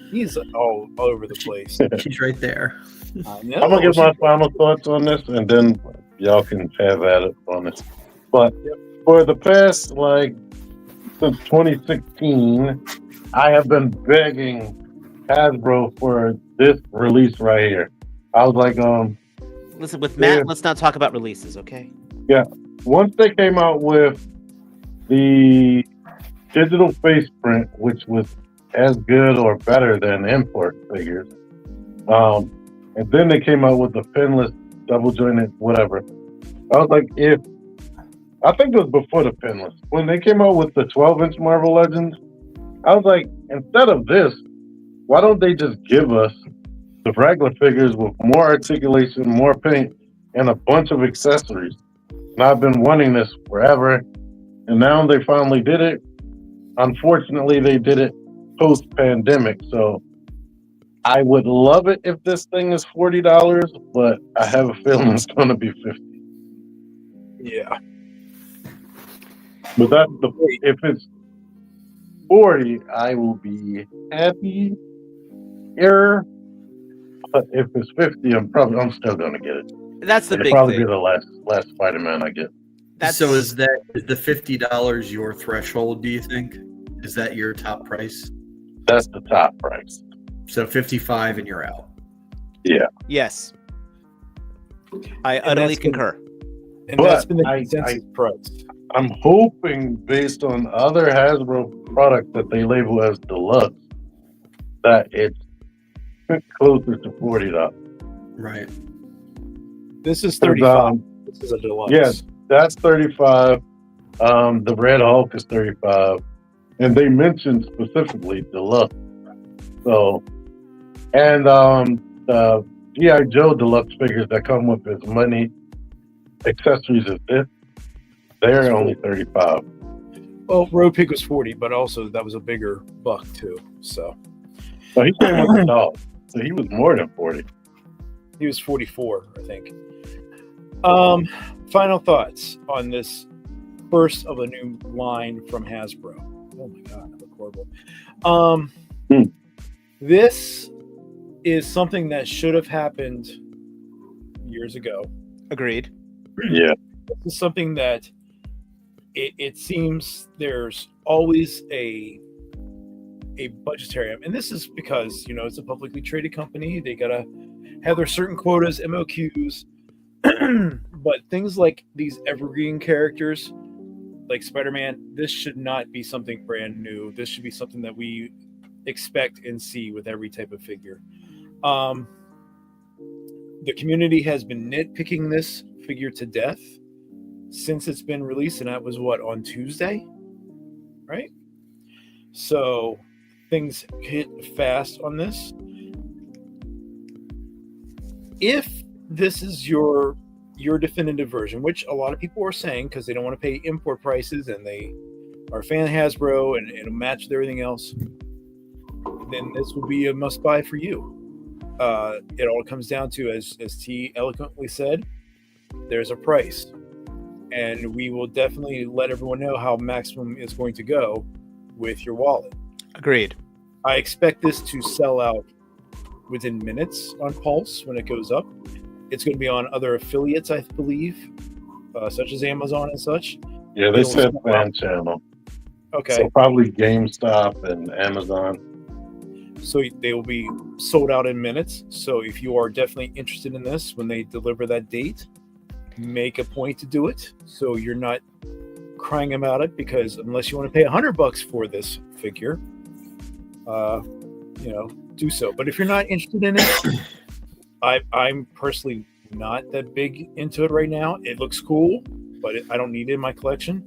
he's all over the place. She's right there. I'm gonna give my final thoughts on this, and then y'all can have at it on this. But for the past, since 2016, I have been begging Hasbro for this release right here. I was like, listen, with Matt, let's not talk about releases, okay? Yeah. Once they came out with the digital face print, which was as good or better than import figures, and then they came out with the pinless, double jointed, whatever. I was like, I think it was before the pinless. When they came out with the 12-inch Marvel Legends, I was like, instead of this, why don't they just give us the regular figures with more articulation, more paint, and a bunch of accessories? And I've been wanting this forever, and now they finally did it. Unfortunately, they did it post-pandemic, so I would love it if this thing is $40, but I have a feeling it's going to be $50. Yeah. But if it's 40, I will be happy. But if it's 50, I'm still gonna get it. That's the It'll big probably thing. be the last Spider-Man I get. So is the $50 your threshold, do you think? Is that your top price? That's the top price. So 55 and you're out. Yeah. Yes. I utterly concur. And that's been the consensus price. I'm hoping, based on other Hasbro products that they label as deluxe, that it's closer to $40. Right. This is 35. This is a deluxe. Yes, that's 35. The Red Hulk is 35, and they mentioned specifically deluxe. So, and the G.I. Joe deluxe figures that come with as many accessories as this, they're only 35. Well, Road Pig was 40, but also that was a bigger buck too. So he came with a dog, so he was more than 40. He was 44, I think. Final thoughts on this first of a new line from Hasbro. Oh my god, I look horrible. This is something that should have happened years ago. Agreed. Yeah. This is something that it seems there's always a budgetary, and this is because, it's a publicly traded company. They gotta have their certain quotas, MOQs, but things like these evergreen characters like Spider-Man, this should not be something brand new. This should be something that we expect and see with every type of figure. The community has been nitpicking this figure to death since it's been released, and that was on Tuesday? right? So things hit fast on this. If this is your definitive version, which a lot of people are saying because they don't want to pay import prices and they are a fan of Hasbro and it'll match with everything else, then this will be a must buy for you. It all comes down to, as T eloquently said, there's a price, and we will definitely let everyone know how maximum is going to go with your wallet. Agreed. I expect this to sell out within minutes on Pulse when it goes up. It's going to be on other affiliates, I believe, such as Amazon and such. Yeah, they said fan channel. Okay. So probably GameStop and Amazon. So they will be sold out in minutes. So if you are definitely interested in this, when they deliver that date, make a point to do it. So you're not crying about it, because unless you want to pay $100 for this figure, do so. But if you're not interested in it, I'm personally not that big into it right now. It looks cool, but I don't need it in my collection.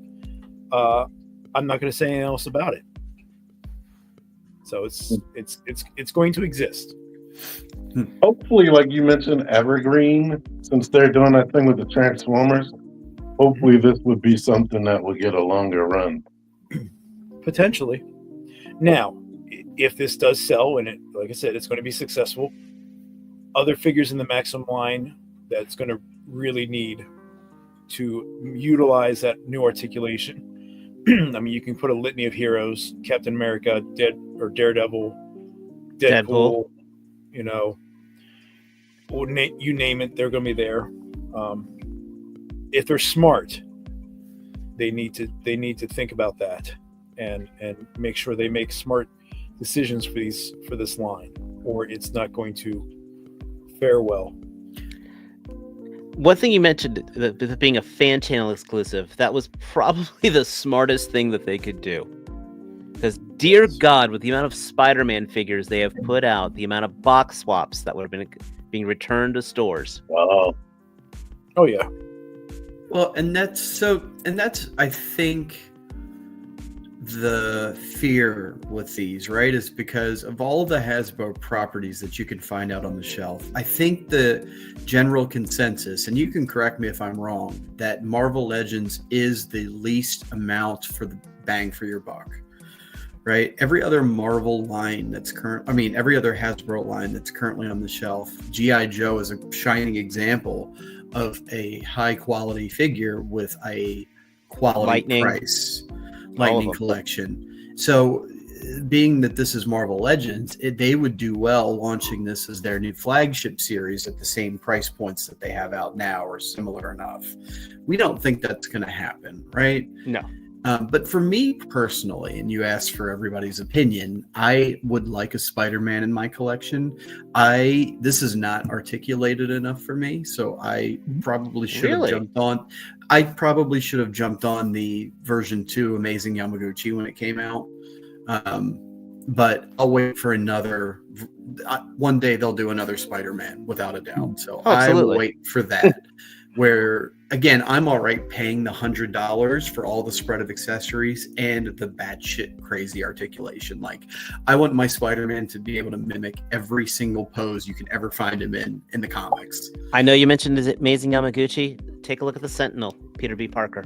I'm not going to say anything else about it. So it's going to exist. Hopefully, like you mentioned, Evergreen, since they're doing that thing with the Transformers, hopefully this would be something that will get a longer run. Potentially. Now, if this does sell, and it, like I said, it's going to be successful, other figures in the Maximum line that's going to really need to utilize that new articulation. I mean, you can put a litany of heroes: Captain America, Daredevil, Deadpool. You name it, they're going to be there. If they're smart, they need to think about that and make sure they make smart decisions for this line, or it's not going to fare well. One thing you mentioned, the being a fan channel exclusive, that was probably the smartest thing that they could do. Because, dear God, with the amount of Spider-Man figures they have put out, the amount of box swaps that would have been being returned to stores. Wow. Oh yeah. Well, and that's I think the fear with these, right, is because of all the Hasbro properties that you can find out on the shelf. I think the general consensus, and you can correct me if I'm wrong, that Marvel Legends is the least amount for the bang for your buck, right? Every other Marvel line every other Hasbro line that's currently on the shelf, G.I. Joe is a shining example of a high quality figure with a quality price. Lightning collection. So being that this is Marvel Legends, they would do well launching this as their new flagship series at the same price points that they have out now, or similar enough. We don't think that's going to happen, right? No. But for me personally, and you asked for everybody's opinion, I would like a Spider-Man in my collection. This is not articulated enough for me, so I probably should have jumped on. I probably should have jumped on the version 2 Amazing Yamaguchi when it came out. But I'll wait for another. One day they'll do another Spider-Man, without a doubt. So I will wait for that. Where, again, I'm all right paying the $100 for all the spread of accessories and the batshit crazy articulation. Like, I want my Spider-Man to be able to mimic every single pose you can ever find him in the comics. I know you mentioned Amazing Yamaguchi. Take a look at the Sentinel, Peter B. Parker.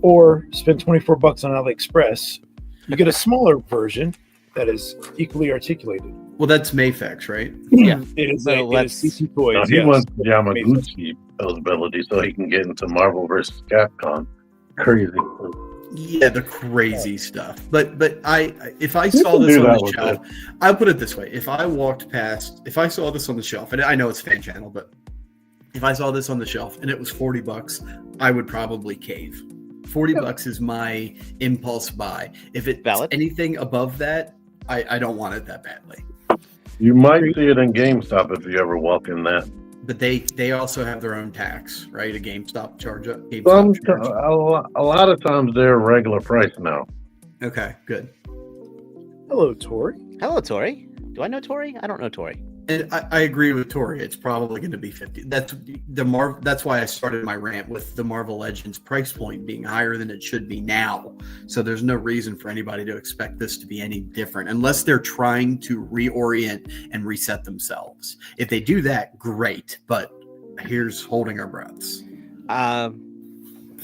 Or spend $24 on AliExpress. You get a smaller version that is equally articulated. Well, that's Mayfex, right? Yeah. It is CC Toys. No, he wants Yamaguchi eligibility so he can get into Marvel vs. Capcom. Crazy. Yeah, the crazy stuff. But if I saw this on the shelf, I'll put it this way: if I saw this on the shelf, and I know it's fan channel, but if I saw this on the shelf and it was $40, I would probably cave. $40 is my impulse buy. If it's anything above that, I don't want it that badly. You might see it in GameStop if you ever walk in that. But they also have their own tax, right? A GameStop charge. A lot of times they're regular price now. Okay, good. Hello, Tori. Hello, Tori. Do I know Tori? I don't know Tori. And I agree with Tori. It's probably going to be 50. That's why I started my rant with the Marvel Legends price point being higher than it should be now. So there's no reason for anybody to expect this to be any different unless they're trying to reorient and reset themselves. If they do that, great. But here's holding our breaths.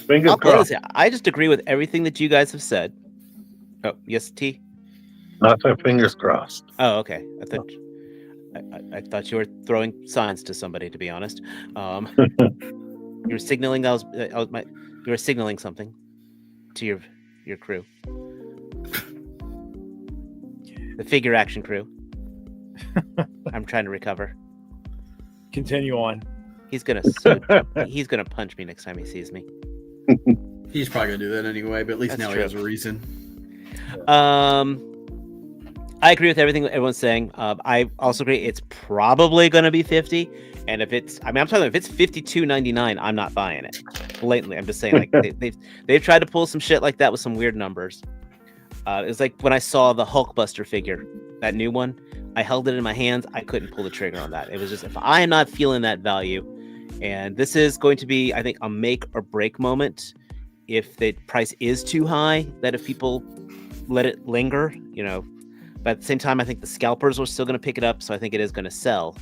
Fingers I'll play crossed. this. I just agree with everything that you guys have said. Oh, yes, T. Not so fingers crossed. Oh, okay. I thought you were throwing signs to somebody. To be honest, you were signaling. You were signaling something to your crew, the figure action crew. I'm trying to recover. Continue on. He's gonna punch me next time he sees me. He's probably going to do that anyway, but at least That's now true. he has a reason. I agree with everything that everyone's saying. I also agree it's probably going to be 50. And if it's, I'm talking if it's $52.99, I'm not buying it. Blatantly, I'm just saying, like they've tried to pull some shit like that with some weird numbers. It was like when I saw the Hulkbuster figure, that new one. I held it in my hands. I couldn't pull the trigger on that. It was just, if I am not feeling that value, and this is going to be, I think, a make or break moment. If the price is too high, that if people let it linger, but at the same time, I think the scalpers are still going to pick it up, so I think it is going to sell.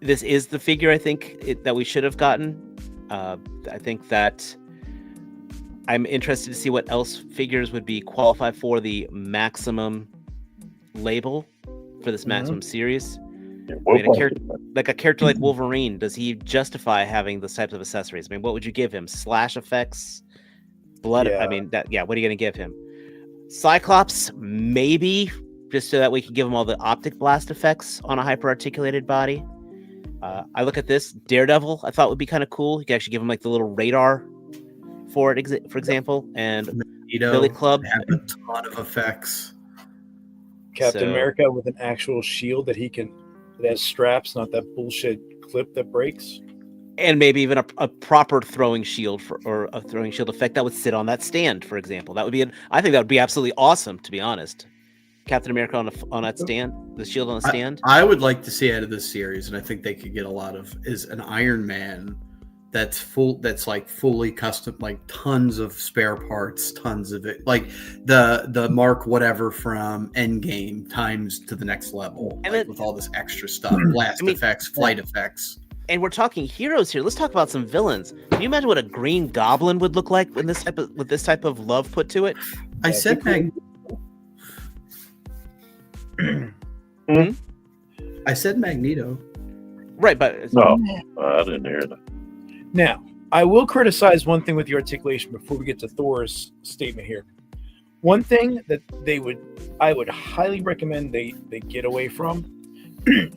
This is the figure I think that we should have gotten. I think that I'm interested to see what else figures would be qualified for the maximum label for this maximum series. Yeah, I mean, a character like Wolverine, does he justify having this types of accessories? I mean, what would you give him? Slash effects, blood. Yeah. I mean, what are you going to give him? Cyclops, maybe, just so that we can give him all the optic blast effects on a hyper articulated body. I look at this Daredevil. I thought would be kind of cool. You can actually give him like the little radar for it, for example, and Billy Club have a ton of effects. Captain America with an actual shield that has straps, not that bullshit clip that breaks. And maybe even a proper throwing shield or a throwing shield effect that would sit on that stand, for example. That would be I think that would be absolutely awesome, to be honest. Captain America on that stand, the shield on the stand. I would like to see out of this series, and I think they could get a lot of, is an Iron Man that's like fully custom, like tons of spare parts, tons of it, like the Mark whatever from Endgame times to the next level, and with all this extra stuff, blast effects, flight effects. And we're talking heroes here. Let's talk about some villains. Can you imagine what a Green Goblin would look like with this type of love put to it? I said I said Magneto. Right, but no, I didn't hear that. Now, I will criticize one thing with the articulation before we get to Thor's statement here. One thing that I would highly recommend they get away from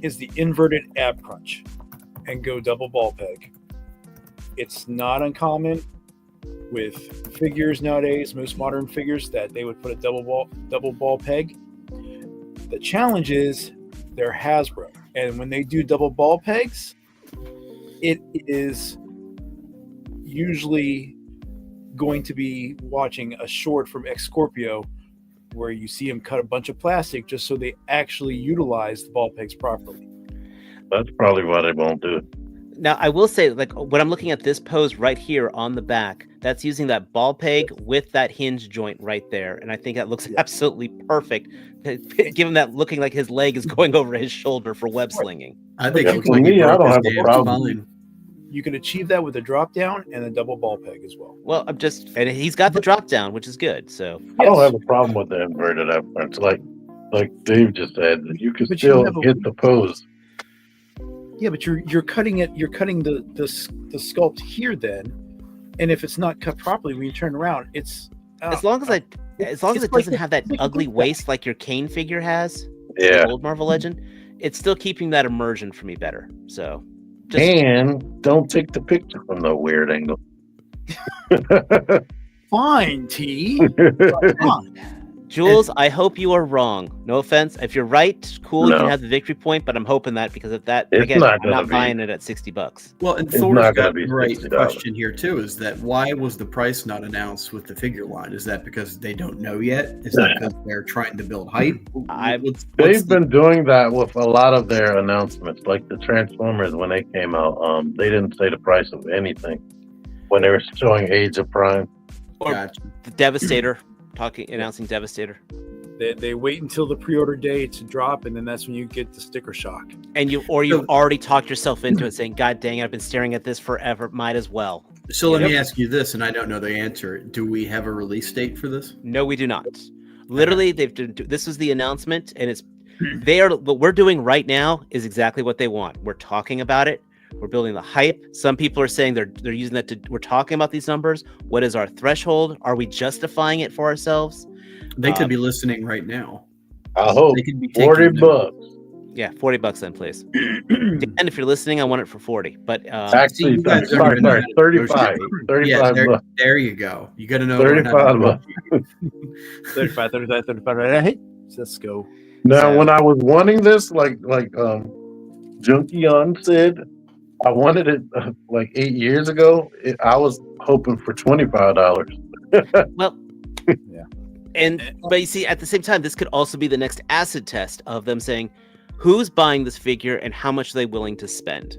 is the inverted ab crunch and go double ball peg. It's not uncommon with figures nowadays, most modern figures, that they would put a double ball peg. The challenge is they're Hasbro, and when they do double ball pegs, it is usually going to be watching a short from X Scorpio where you see him cut a bunch of plastic just so they actually utilize the ball pegs properly. That's probably why they won't do it. Now, I will say, like, when I'm looking at this pose right here on the back, that's using that ball peg with that hinge joint right there. And I think that looks absolutely perfect, given that looking like his leg is going over his shoulder for web slinging. I think I don't have a problem. You can achieve that with a drop down and a double ball peg as well. Well, and he's got the drop down, which is good. So I don't have a problem with the inverted ab crunch. Like Dave just said, you can still get the pose. Yeah, but you're cutting it. You're cutting the sculpt here then, and if it's not cut properly when you turn around, it's as long as it doesn't have that ugly waist like your Kane figure has. Yeah, old Marvel Legend. It's still keeping that immersion for me better. So, and don't take the picture from the weird angle. Fine, T. Come on. Jules, I hope you are wrong. No offense. If you're right, cool, you No. can have the victory point, but I'm hoping that because of that, It's again, not I'm gonna not be. buying it at $60. Well, and It's Thor's not gonna got be the right $60. question here too: is that why was the price not announced with the figure line? Is that because they don't know yet? Is that because they're trying to build hype? They've been doing that with a lot of their announcements, like the Transformers when they came out. They didn't say the price of anything when they were showing Age of Prime. Or Gotcha. the Devastator, announcing Devastator. They wait until the pre-order day to drop, and then that's when you get the sticker shock. And you've already talked yourself into it, saying, "God dang it, I've been staring at this forever. Might as well." So let me ask you this, and I don't know the answer. Do we have a release date for this? No, we do not. Literally, this is the announcement, and what we're doing right now is exactly what they want. We're talking about it. We're building the hype. Some people are saying they're using that we're talking about these numbers. What is our threshold? Are we justifying it for ourselves? They could be listening right now. I hope They could be $40. Yeah, $40 then, please. And if you're listening, I want it for 40. But Actually, you guys don't sorry, even know how to 35. negotiate. 35 Yeah, bucks. there you go. You got to know 35 bucks. 35, 35, 35. Hey, let's go. Now, So- when I was wanting this, like Junkie on said, I wanted it like 8 years ago. I was hoping for $25. Well, Yeah. But you see, at the same time, this could also be the next acid test of them saying, who's buying this figure and how much are they willing to spend?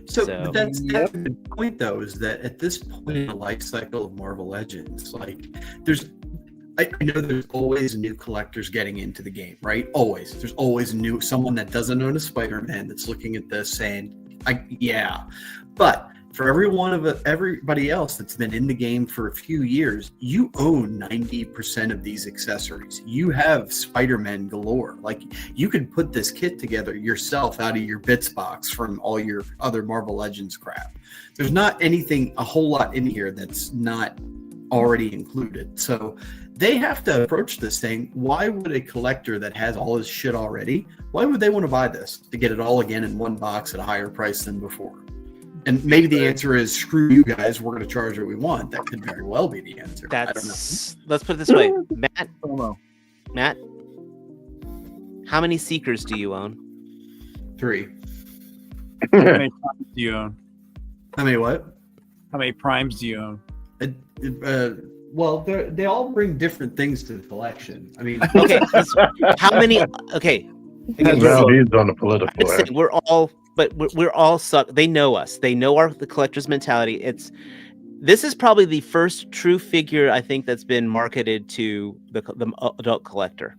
So So- that's a good point, though, is that at this point in the life cycle of Marvel Legends, like I know there's always new collectors getting into the game, right? Always. There's always someone that doesn't own a Spider-Man that's looking at this saying, yeah. But for everybody else that's been in the game for a few years, you own 90% of these accessories. You have Spider-Man galore. Like, you could put this kit together yourself out of your bits box from all your other Marvel Legends crap. There's not a whole lot in here that's not already included. So they have to approach this thing. Why would a collector that has all his shit already, why would they want to buy this? To get it all again in one box at a higher price than before? And maybe the answer is, screw you guys, we're going to charge what we want. That could very well be the answer. I don't know. Let's put it this way. Matt, how many Seekers do you own? 3. How many primes do you own? How many what? How many primes do you own? Well, they all bring different things to the collection. I mean, Okay, how many? Okay, again, Now he's on the political I'm end. saying we're all suck. They know us. They know the collector's mentality. This is probably the first true figure I think that's been marketed to the adult collector.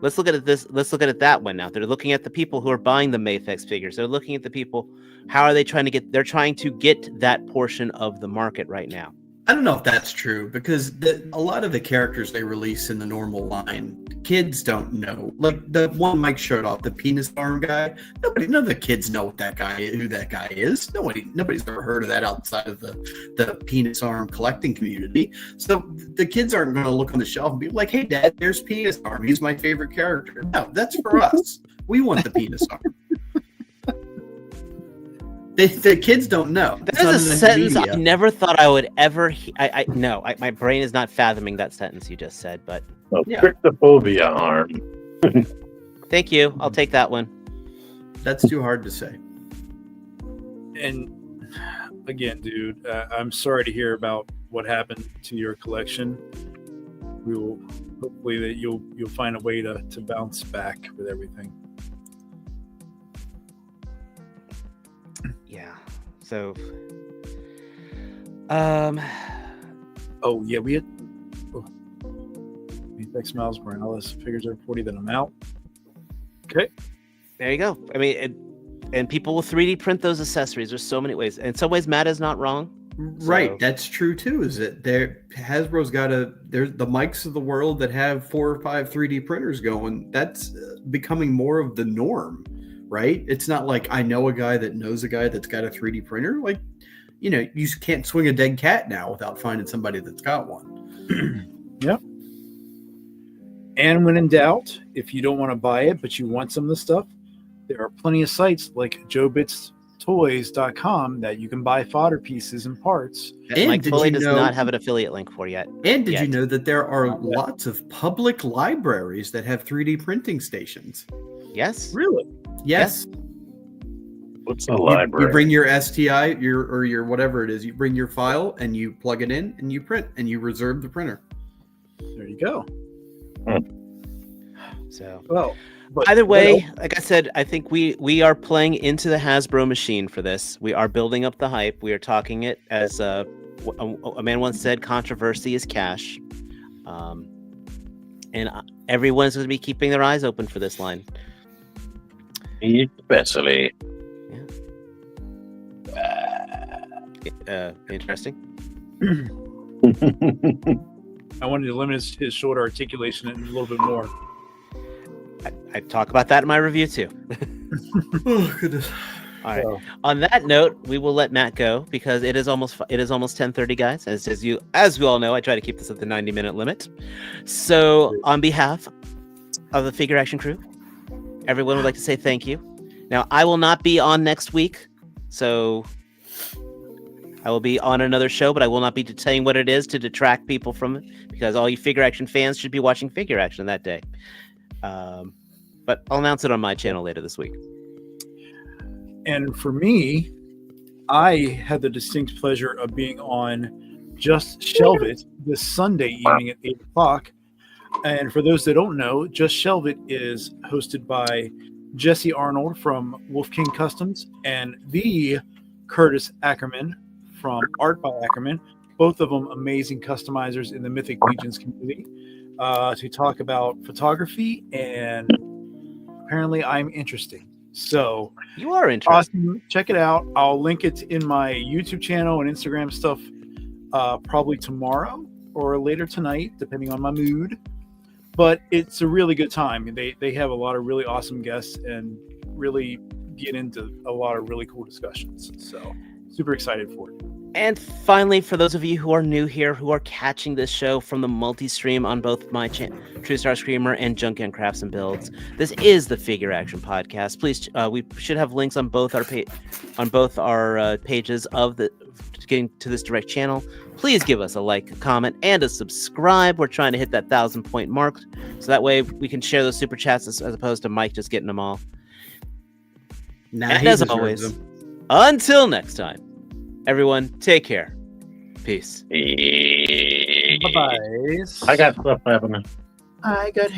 Let's look at it that way now. They're looking at the people who are buying the Mayfex figures. They're looking at the people. How are they trying to get? They're trying to get that portion of the market right now. I don't know if that's true, because a lot of the characters they release in the normal line, kids don't know. Like the one Mike showed off, the penis arm guy. None of the kids know who that guy is. Nobody's ever heard of that outside of the penis arm collecting community. So the kids aren't going to look on the shelf and be like, "Hey, Dad, there's penis arm. He's my favorite character." No, that's for us. We want the penis arm. The kids don't know. That is a sentence I never thought I would ever. My brain is not fathoming that sentence you just said. But Cryptophobia arm. Thank you. I'll take that one. That's too hard to say. And again, dude, I'm sorry to hear about what happened to your collection. We will hopefully that you'll find a way to bounce back with everything. Yeah. So, oh yeah, we had Mayfex Miles Morales figures are 40 that I'm out. Okay. There you go. I mean, and people will 3D print those accessories. There's so many ways. In some ways, Matt is not wrong. Right, that's true too. Is that Hasbro's got there's the mics of the world that have 4 or 5 3D printers going. That's becoming more of the norm, right? It's not like I know a guy that knows a guy that's got a 3D printer. Like, you can't swing a dead cat now without finding somebody that's got one. Yep. And when in doubt, if you don't want to buy it but you want some of the stuff, there are plenty of sites like Joe Bits toys.com that you can buy fodder pieces and parts. That And Mike did Foley you does know- not have an affiliate link for yet. And did you Yet. know that there are Not yet. lots of public libraries that have 3D printing stations? Yes. Really? Yes. What's the You library? bring your STI, your whatever it is. You bring your file and you plug it in and you print and you reserve the printer. There you go. So Well, but either what way, else? like I said, I think we are playing into the Hasbro machine for this. We are building up the hype. We are talking it as a man once said, controversy is cash. And everyone's going to be keeping their eyes open for this line. Especially. Interesting. I wanted to limit his short articulation a little bit more. I talk about that in my review too. Oh goodness! All right. So, On that note, we will let Matt go because it is almost 10:30, guys. As we all know, I try to keep this at the 90-minute limit. So, on behalf of the Figure Action crew, everyone would like to say thank you. Now, I will not be on next week, so I will be on another show, but I will not be saying what it is to detract people from it because all you Figure Action fans should be watching Figure Action that day. But I'll announce it on my channel later this week. and for me, I had the distinct pleasure of being on Just Shelve It this Sunday evening at 8 o'clock. And for those that don't know, Just Shelve It is hosted by Jesse Arnold from Wolf King Customs and the Curtis Ackerman from Art by Ackerman, both of them amazing customizers in the Mythic Legions community, to talk about photography, and apparently I'm interesting. So You are interested. awesome. Check it out. I'll link it in my YouTube channel and Instagram stuff probably tomorrow or later tonight, depending on my mood. But it's a really good time. They have a lot of really awesome guests and really get into a lot of really cool discussions. So super excited for it. And finally, for those of you who are new here, who are catching this show from the multi-stream on both my channel, True Star Screamer and Junk and Crafts and Builds, this is the Figure Action Podcast. Please, we should have links on both our pages of the getting to this direct channel. Please give us a like, a comment, and a subscribe. We're trying to hit that 1,000-point mark, so that way we can share those super chats as opposed to Mike just getting them all. Nah, And he as deserves always, them. until next time, everyone, take care. Peace. Bye-bye. I got stuff happening. I got